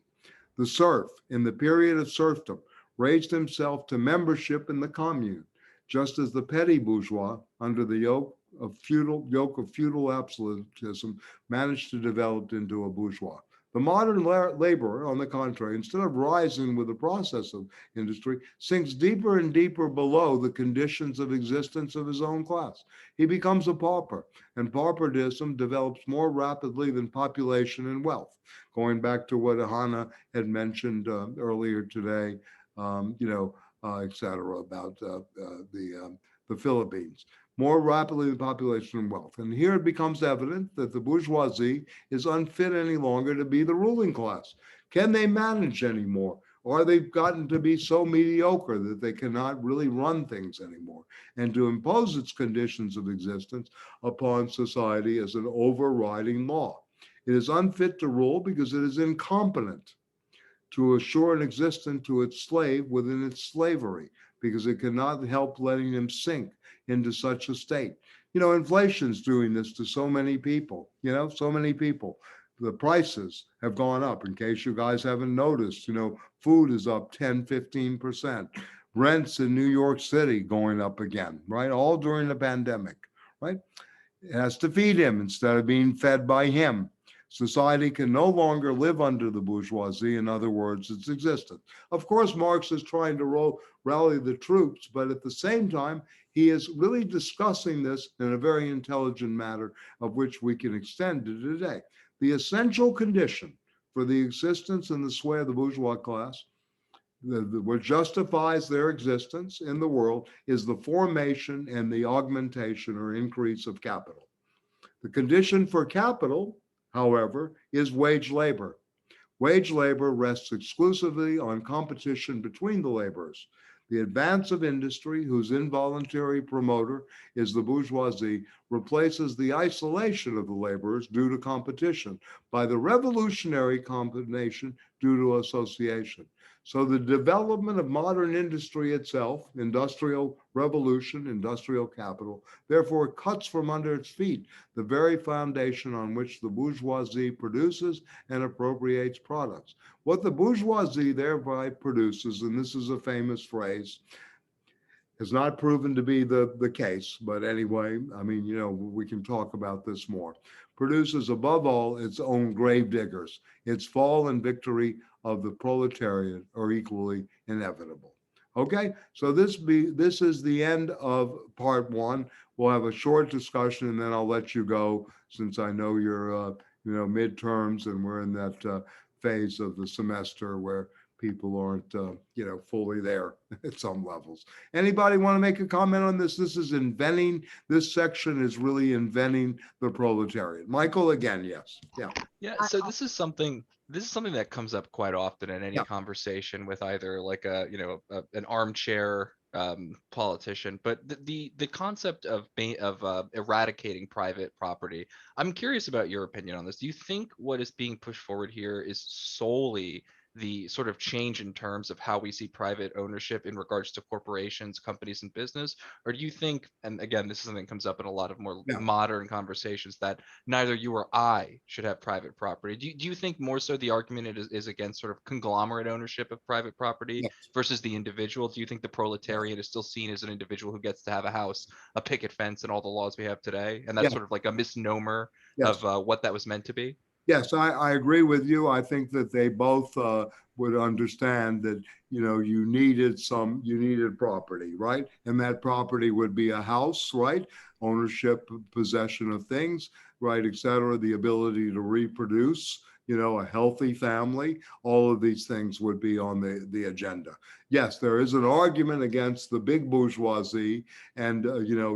The serf, in the period of serfdom, raised himself to membership in the commune, just as the petty bourgeois, under the yoke of feudal absolutism, managed to develop into a bourgeois. The modern laborer, on the contrary, instead of rising with the process of industry, sinks deeper and deeper below the conditions of existence of his own class. He becomes a pauper, and pauperdism develops more rapidly than population and wealth. Going back to what Hannah had mentioned earlier today, et cetera, about the Philippines. More rapidly than population and wealth. And here it becomes evident that the bourgeoisie is unfit any longer to be the ruling class. Can they manage anymore? Or they've gotten to be so mediocre that they cannot really run things anymore, and to impose its conditions of existence upon society as an overriding law. It is unfit to rule because it is incompetent to assure an existence to its slave within its slavery, because it cannot help letting him sink into such a state. Inflation's doing this to so many people, so many people. The prices have gone up. In case you guys haven't noticed, food is up 10, 15%. Rents in New York City going up again, right? All during the pandemic, right? It has to feed him instead of being fed by him. Society can no longer live under the bourgeoisie, in other words, its existence. Of course, Marx is trying to rally the troops, but at the same time, he is really discussing this in a very intelligent manner, of which we can extend to today. The essential condition for the existence and the sway of the bourgeois class, what justifies their existence in the world, is the formation and the augmentation or increase of capital. The condition for capital, however, is wage labor. Wage labor rests exclusively on competition between the laborers. The advance of industry, whose involuntary promoter is the bourgeoisie, replaces the isolation of the laborers due to competition by the revolutionary combination due to association. So the development of modern industry itself, industrial revolution, industrial capital, therefore cuts from under its feet the very foundation on which the bourgeoisie produces and appropriates products. What the bourgeoisie thereby produces, and this is a famous phrase, has not proven to be the case, but anyway, I mean, you know, we can talk about this more, produces above all its own grave diggers. Its fall and victory of the proletariat are equally inevitable. Okay, so this is the end of part one. We'll have a short discussion and then I'll let you go, since I know you're midterms and we're in that phase of the semester where people aren't fully there at some levels. Anybody want to make a comment on this? This section is really inventing the proletariat. Michael, again, yes. Yeah, so this is something that comes up quite often in any conversation with either like an armchair politician, but the concept of eradicating private property. I'm curious about your opinion on this. Do you think what is being pushed forward here is solely the sort of change in terms of how we see private ownership in regards to corporations, companies, and business? Or do you think, and again, this is something that comes up in a lot of more modern conversations, that neither you or I should have private property? Do you think more so the argument is against sort of conglomerate ownership of private property versus the individual? Do you think the proletariat is still seen as an individual who gets to have a house, a picket fence, and all the laws we have today? And that's sort of like a misnomer of what that was meant to be? Yes, I agree with you. I think that they both would understand that, you needed property, right? And that property would be a house, right? Ownership, possession of things, right, et cetera, the ability to reproduce, a healthy family, all of these things would be on the agenda. Yes, there is an argument against the big bourgeoisie and,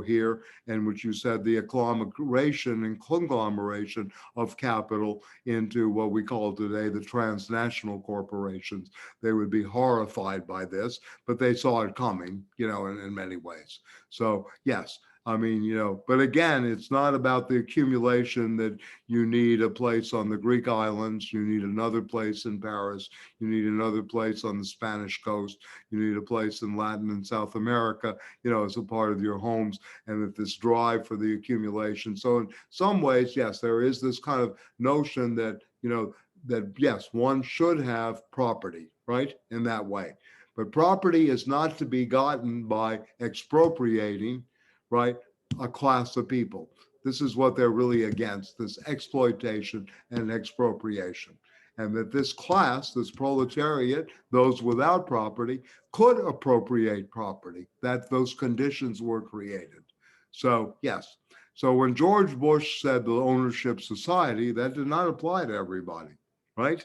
here, and which you said, the agglomeration and conglomeration of capital into what we call today the transnational corporations. They would be horrified by this, but they saw it coming, in many ways. So yes, I mean, but again, it's not about the accumulation that you need a place on the Greek islands, you need another place in Paris, you need another place on the Spanish coast, you need a place in Latin and South America, as a part of your homes, and that this drive for the accumulation. So in some ways, yes, there is this kind of notion that, that yes, one should have property, right, in that way. But property is not to be gotten by expropriating, right, a class of people. This is what they're really against, this exploitation and expropriation. And that this class, this proletariat, those without property, could appropriate property, that those conditions were created. So yes. So when George Bush said the ownership society, that did not apply to everybody, right?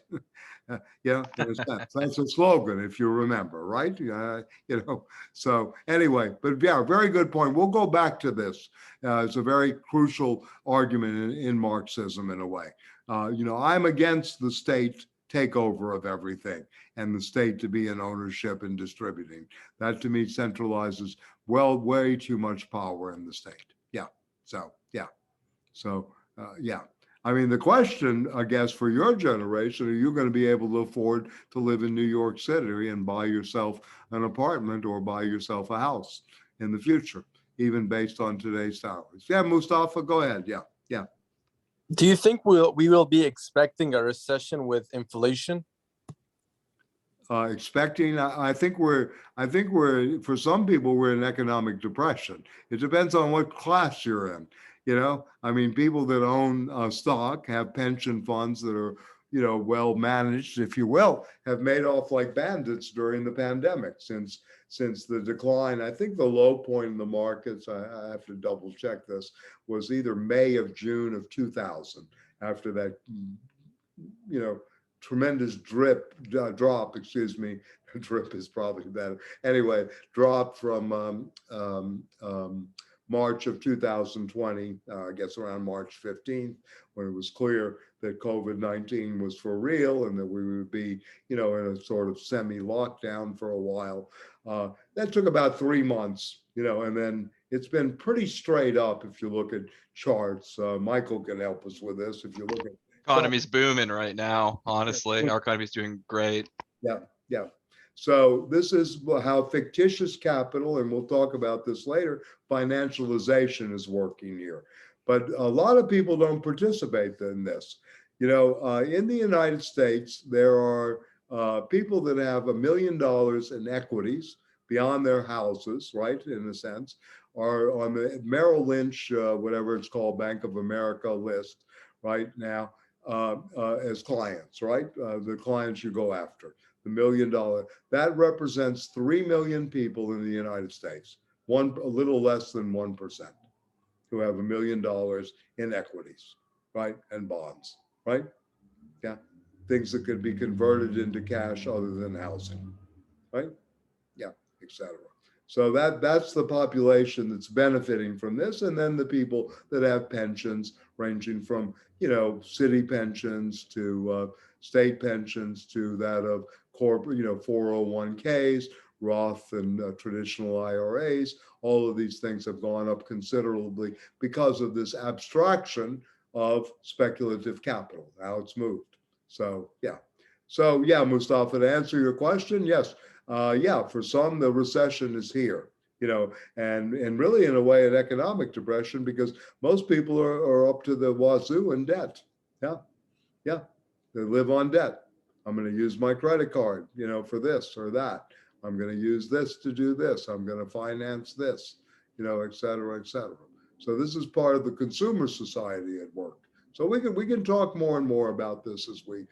In a sense. That's a slogan, if you remember, right? So anyway, but yeah, very good point. We'll go back to this. It's a very crucial argument in Marxism in a way. I'm against the state takeover of everything and the state to be in ownership and distributing. That to me centralizes way too much power in the state. I mean, the question, I guess, for your generation, are you going to be able to afford to live in New York City and buy yourself an apartment or buy yourself a house in the future, even based on today's salaries? Yeah, Mustafa, go ahead. Yeah. Do you think we will be expecting a recession with inflation? expecting. I think for some people, we're in economic depression. It depends on what class you're in. I mean, people that own stock, have pension funds that are, well managed, if you will, have made off like bandits during the pandemic since the decline. I think the low point in the markets, I have to double check this, was either May of June of 2000, after that, tremendous drop, excuse me, drip is probably better. Anyway, drop from March of 2020, I guess around March 15th, when it was clear that COVID-19 was for real and that we would be, in a sort of semi-lockdown for a while. That took about 3 months, and then it's been pretty straight up if you look at charts. Michael can help us with this. If you look at Economy's booming right now, honestly. Our economy's doing great. Yeah, yeah. So this is how fictitious capital, and we'll talk about this later, financialization is working here. But a lot of people don't participate in this. In the United States, there are people that have $1 million in equities beyond their houses, right, in a sense, are on the Merrill Lynch, whatever it's called, Bank of America list right now. As clients, right? The clients you go after, the $1 million. That represents 3 million people in the United States, a little less than 1%, who have $1 million in equities, right? And bonds, right? Yeah, things that could be converted into cash other than housing, right? Yeah, etc. So that's the population that's benefiting from this, and then the people that have pensions ranging from city pensions to state pensions to that of corporate 401ks, Roth and traditional IRAs. All of these things have gone up considerably because of this abstraction of speculative capital, how it's moved. So yeah, Mustafa, to answer your question, yes. For some, the recession is here, and really in a way an economic depression, because most people are up to the wazoo in debt. Yeah, they live on debt. I'm going to use my credit card, for this or that. I'm going to use this to do this. I'm going to finance this, et cetera, et cetera. So this is part of the consumer society at work. So we can talk more and more about this as we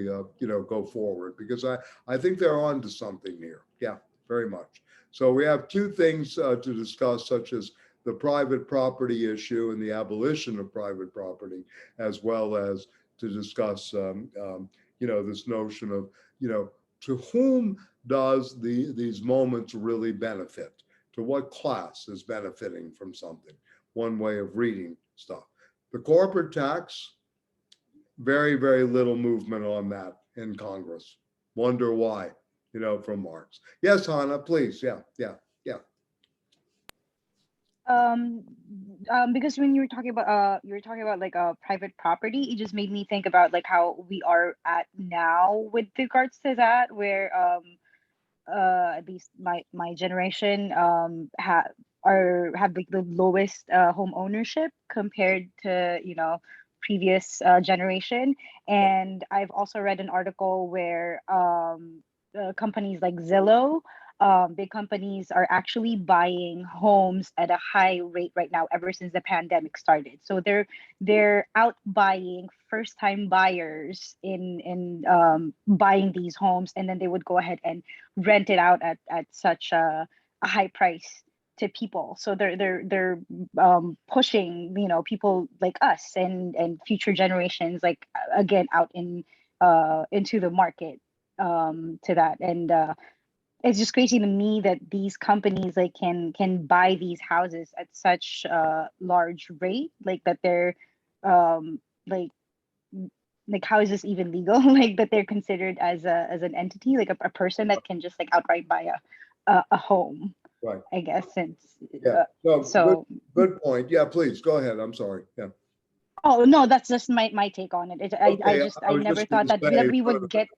go forward, because I think they're on to something here. Yeah, very much. So we have two things to discuss, such as the private property issue and the abolition of private property, as well as to discuss this notion of to whom does these moments really benefit? To what class is benefiting from something? One way of reading stuff. The corporate tax, very, very little movement on that in Congress. Wonder why, from Marx. Yes, Hannah, please. Yeah. Because when you were talking about like private property, it just made me think about like how we are at now with regards to that, where at least my generation have like the lowest home ownership compared to previous generation. And I've also read an article where companies like Zillow, big companies, are actually buying homes at a high rate right now ever since the pandemic started. So they're out buying first time buyers in buying these homes, and then they would go ahead and rent it out at such a high price to people. So they're pushing people like us and future generations, like again, out into the market to that. And it's just crazy to me that these companies like can buy these houses at such a large rate, like that they're like how is this even legal? Like that they're considered as an entity, like a person that can just like outright buy a home. Right. I guess since Yeah. so good point. Yeah, please go ahead. I'm sorry. Yeah. Oh no, that's just my take on it. I was never just thought gonna that say, we would get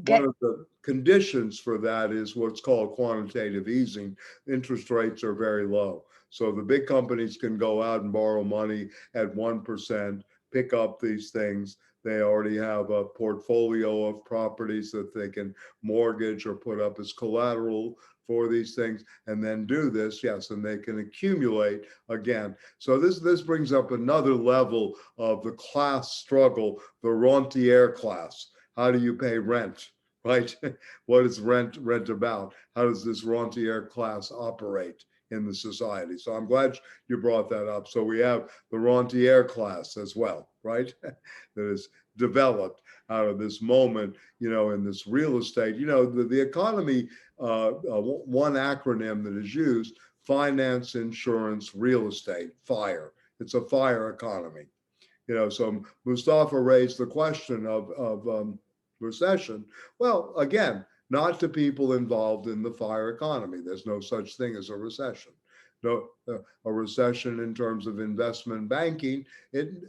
one of the conditions for that is what's called quantitative easing. Interest rates are very low. So the big companies can go out and borrow money at 1%, pick up these things. They already have a portfolio of properties that they can mortgage or put up as collateral for these things, and then do this, yes, and they can accumulate again. So this brings up another level of the class struggle, the rentier class. How do you pay rent, right? What is rent about? How does this rentier class operate in the society? So I'm glad you brought that up. So we have the rentier class as well, right? That is developed out of this moment, in this real estate. The economy, one acronym that is used, finance, insurance, real estate, FIRE. It's a FIRE economy. So Mustafa raised the question of recession. Well, again, not to people involved in the FIRE economy. There's no such thing as a recession. No, a recession in terms of investment banking,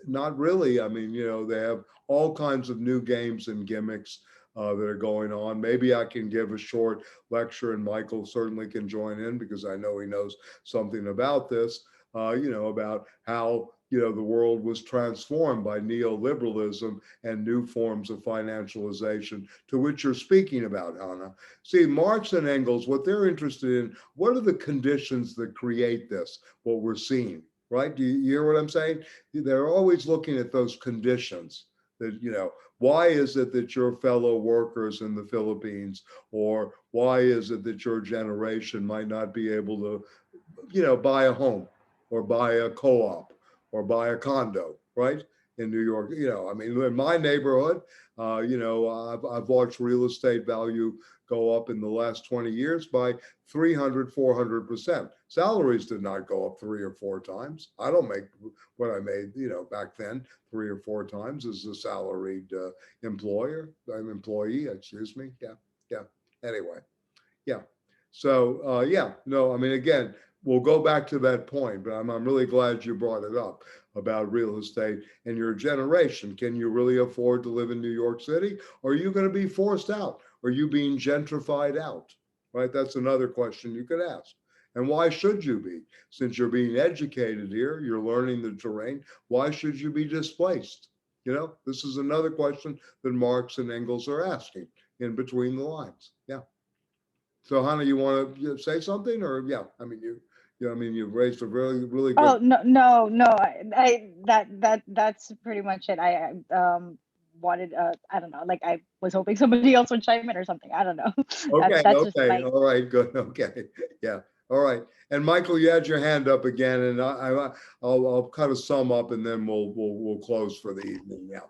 not really. I mean, they have all kinds of new games and gimmicks that are going on. Maybe I can give a short lecture, and Michael certainly can join in because I know he knows something about this. About how the world was transformed by neoliberalism and new forms of financialization, to which you're speaking about, Hannah. See, Marx and Engels, what they're interested in, what are the conditions that create this, what we're seeing, right? Do you hear what I'm saying? They're always looking at those conditions that, why is it that your fellow workers in the Philippines, or why is it that your generation might not be able to, buy a home or buy a co-op or buy a condo, right? In New York, I mean, in my neighborhood, I've watched real estate value go up in the last 20 years by 300, 400%. Salaries did not go up 3 or 4 times. I don't make what I made, back then, 3 or 4 times as a salaried employee, excuse me. Yeah. Anyway, yeah. So, no, I mean, again, we'll go back to that point, but I'm really glad you brought it up about real estate and your generation. Can you really afford to live in New York City? Or are you going to be forced out? Are you being gentrified out? Right? That's another question you could ask. And why should you be? Since you're being educated here, you're learning the terrain, why should you be displaced? This is another question that Marx and Engels are asking in between the lines. Yeah. So Hannah, you want to say something, or yeah? I mean, you've raised a really, really good. Oh no. That's pretty much it. I wanted I don't know, like I was hoping somebody else would chime in or something. I don't know. Okay. That's just my. All right. Good. Okay. Yeah. All right. And Michael, you had your hand up again, and I'll kind of sum up, and then we'll close for the evening. Yeah.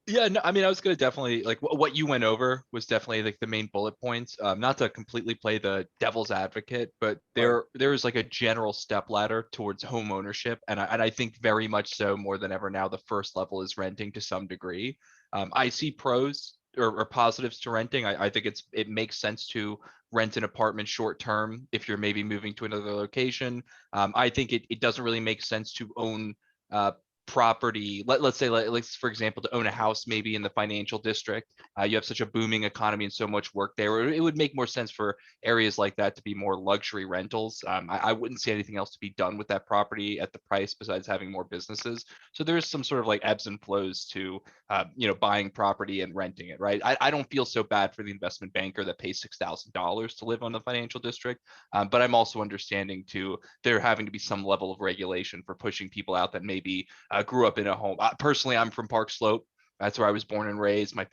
Yeah, no, I mean, I was going to definitely like what you went over was definitely like the main bullet points. Not to completely play the devil's advocate, but there is like a general step ladder towards home ownership, and I think very much so more than ever now. The first level is renting to some degree. I see pros or positives to renting. I think it makes sense to rent an apartment short term if you're maybe moving to another location. I think it doesn't really make sense to own property. Let's say, like for example, to own a house maybe in the financial district. You have such a booming economy and so much work there. It would make more sense for areas like that to be more luxury rentals. I wouldn't see anything else to be done with that property at the price besides having more businesses. So there's some sort of like ebbs and flows to buying property and renting it, right? I don't feel so bad for the investment banker that pays $6,000 to live on the financial district, but I'm also understanding too there having to be some level of regulation for pushing people out that maybe grew up in a home. Personally, I'm from Park Slope. That's where I was born and raised. My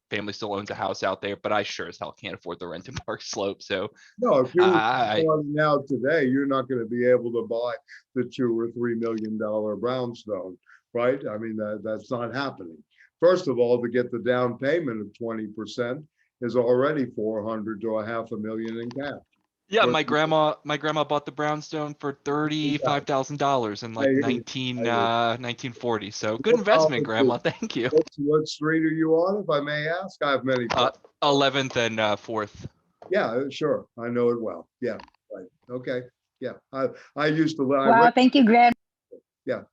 family still owns a house out there, but I sure as hell can't afford the rent in Park Slope. So no, if you were now today, you're not going to be able to buy the $2 or $3 million brownstone, right? I mean, that's not happening. First of all, to get the down payment of 20% is already $400,000 to $500,000 in cash. Yeah, my grandma bought the brownstone for $35,000 in like 1940. So good investment, Grandma. Thank you. What street are you on, if I may ask? I have many. 11th and 4th. Yeah, sure. I know it well. Yeah, right. Okay. Yeah, I used to. Wow, thank you, Grandma. Yeah,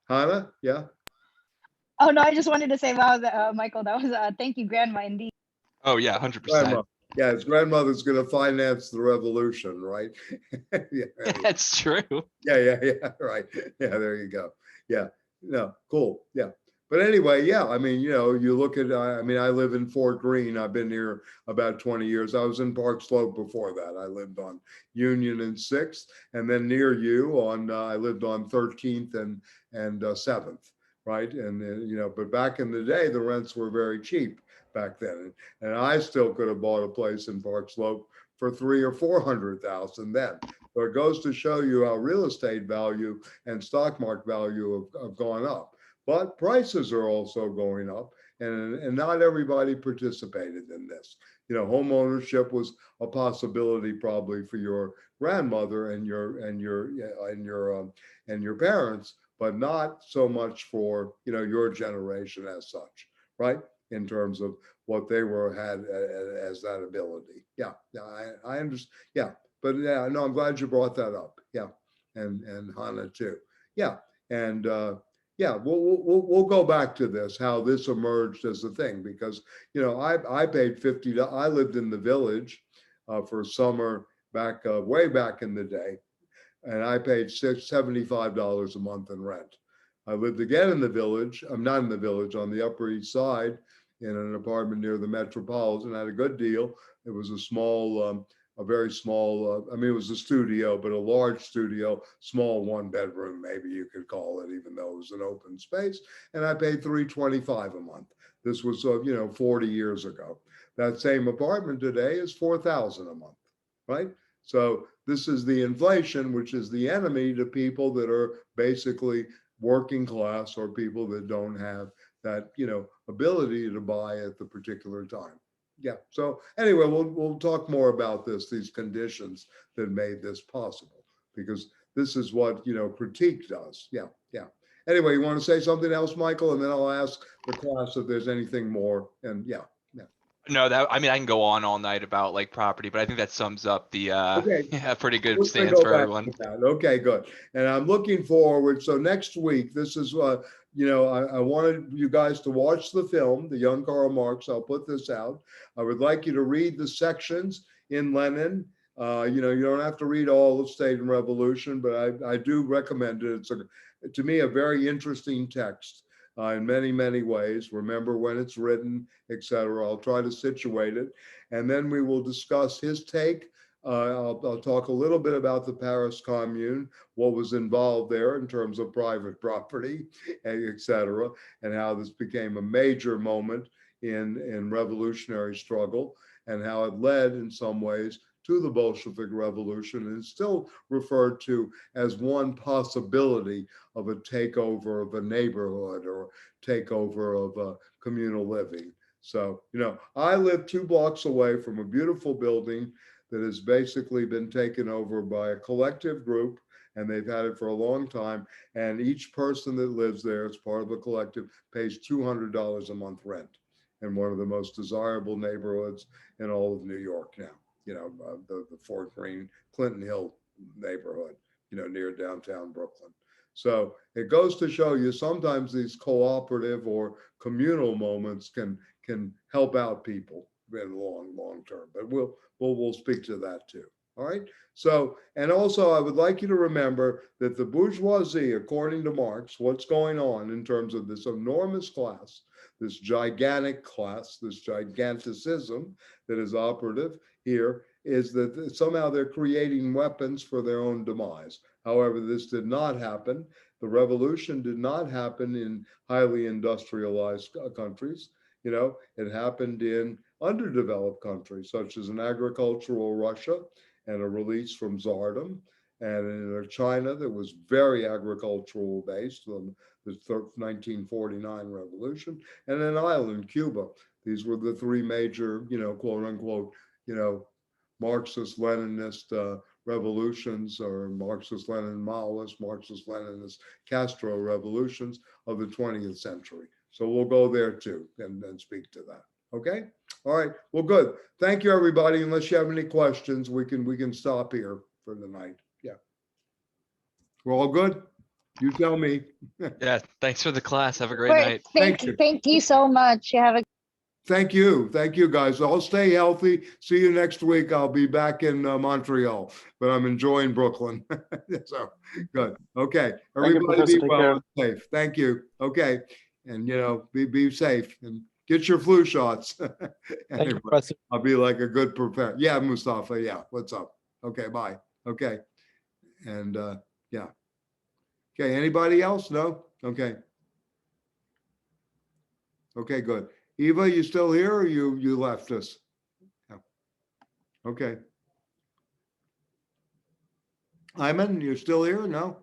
Hannah. Yeah. Oh no, I just wanted to say, wow, Michael, that was thank you, Grandma, indeed. Oh yeah, 100%. Yeah, his grandmother's going to finance the revolution, right? Yeah, that's true. Yeah, right. Yeah, there you go. Yeah, no, cool. Yeah. But anyway, yeah, I mean, you know, you look at, I mean, I live in Fort Greene. I've been here about 20 years. I was in Park Slope before that. I lived on Union and 6th, and then near you on, I lived on 13th and 7th, right? And, you know, but back in the day, the rents were very cheap back then. And I still could have bought a place in Park Slope for 300,000 or 400,000 then. So it goes to show you how real estate value and stock market value have gone up. But prices are also going up, and not everybody participated in this. You know, home ownership was a possibility probably for your grandmother and your parents, but not so much for, you know, your generation as such, right? In terms of what they had as that ability. Yeah, I understand. Yeah, but yeah, no, I'm glad you brought that up. Yeah, and Hannah too. Yeah, and yeah, we'll go back to this, how this emerged as a thing, because, you know, I paid $50. I lived in the Village for summer back way back in the day, and I paid $75 a month in rent. I lived again in the Village. I'm not in the Village, on the Upper East Side, in an apartment near the Metropolitan. I had a good deal. It was a small, a very small, I mean, it was a studio, but a large studio, small 1-bedroom, maybe you could call it, even though it was an open space. And I paid $325 a month. This was, you know, 40 years ago. That same apartment today is $4,000 a month, right? So this is the inflation, which is the enemy to people that are basically working class or people that don't have that, you know, ability to buy at the particular time. Yeah. So anyway, we'll talk more about this, these conditions that made this possible, because this is what, you know, critique does. Yeah. Yeah. Anyway, you want to say something else, Michael, and then I'll ask the class if there's anything more. And yeah. Yeah. No, that, I mean, I can go on all night about like property, but I think that sums up the Okay. yeah, pretty good We're gonna stance go for back everyone. to that. Okay, good. And I'm looking forward. So next week, this is, you know, I wanted you guys to watch the film, The Young Karl Marx. I'll put this out. I would like you to read the sections in Lenin. You know, you don't have to read all of State and Revolution, but I do recommend it. It's to me, a very interesting text in many, many ways. Remember when it's written, etc. I'll try to situate it. And then we will discuss his take. I'll talk a little bit about the Paris Commune, what was involved there in terms of private property, etc., and how this became a major moment in revolutionary struggle, and how it led in some ways to the Bolshevik Revolution, and it's still referred to as one possibility of a takeover of a neighborhood or takeover of communal living. So, you know, I live 2 blocks away from a beautiful building that has basically been taken over by a collective group, and they've had it for a long time. And each person that lives there as part of the collective pays $200 a month rent in one of the most desirable neighborhoods in all of New York now. You know, the Fort Greene, Clinton Hill neighborhood, you know, near downtown Brooklyn. So it goes to show you sometimes these cooperative or communal moments can help out people in the long term. But we'll speak to that too. All right. So, and also I would like you to remember that the bourgeoisie, according to Marx, what's going on in terms of this enormous class, this gigantic class, this giganticism that is operative here, is that somehow they're creating weapons for their own demise. However, this did not happen. The revolution did not happen in highly industrialized countries. You know, it happened in underdeveloped countries, such as an agricultural Russia and a release from Tsardom, and in China that was very agricultural based on the 1949 revolution, and an island, Cuba. These were the 3 major, you know, quote unquote, you know, Marxist Leninist revolutions, or Marxist Lenin Maoist, Marxist Leninist Castro revolutions of the 20th century. So we'll go there too and speak to that. Okay. All right. Well, good. Thank you, everybody. Unless you have any questions, we can stop here for the night. Yeah. We're all good. You tell me. Yeah, thanks for the class. Have a great Great. night. Thank you so much. You have a Thank you. Thank you, guys. I'll stay healthy. See you next week. I'll be back in Montreal, but I'm enjoying Brooklyn. So good. Okay. Thank you, Everybody Professor. be Take well care. and safe. Thank you. Okay. And, be safe and get your flu shots. Thank you, Anyway, Professor. I'll be like a good professor. Yeah, Mustafa. Yeah. What's up? Okay. Bye. Okay. And, yeah. Okay. Anybody else? No? Okay. Okay, good. Eva, you still here or you left us? Yeah. Okay. Iman, you still here? No?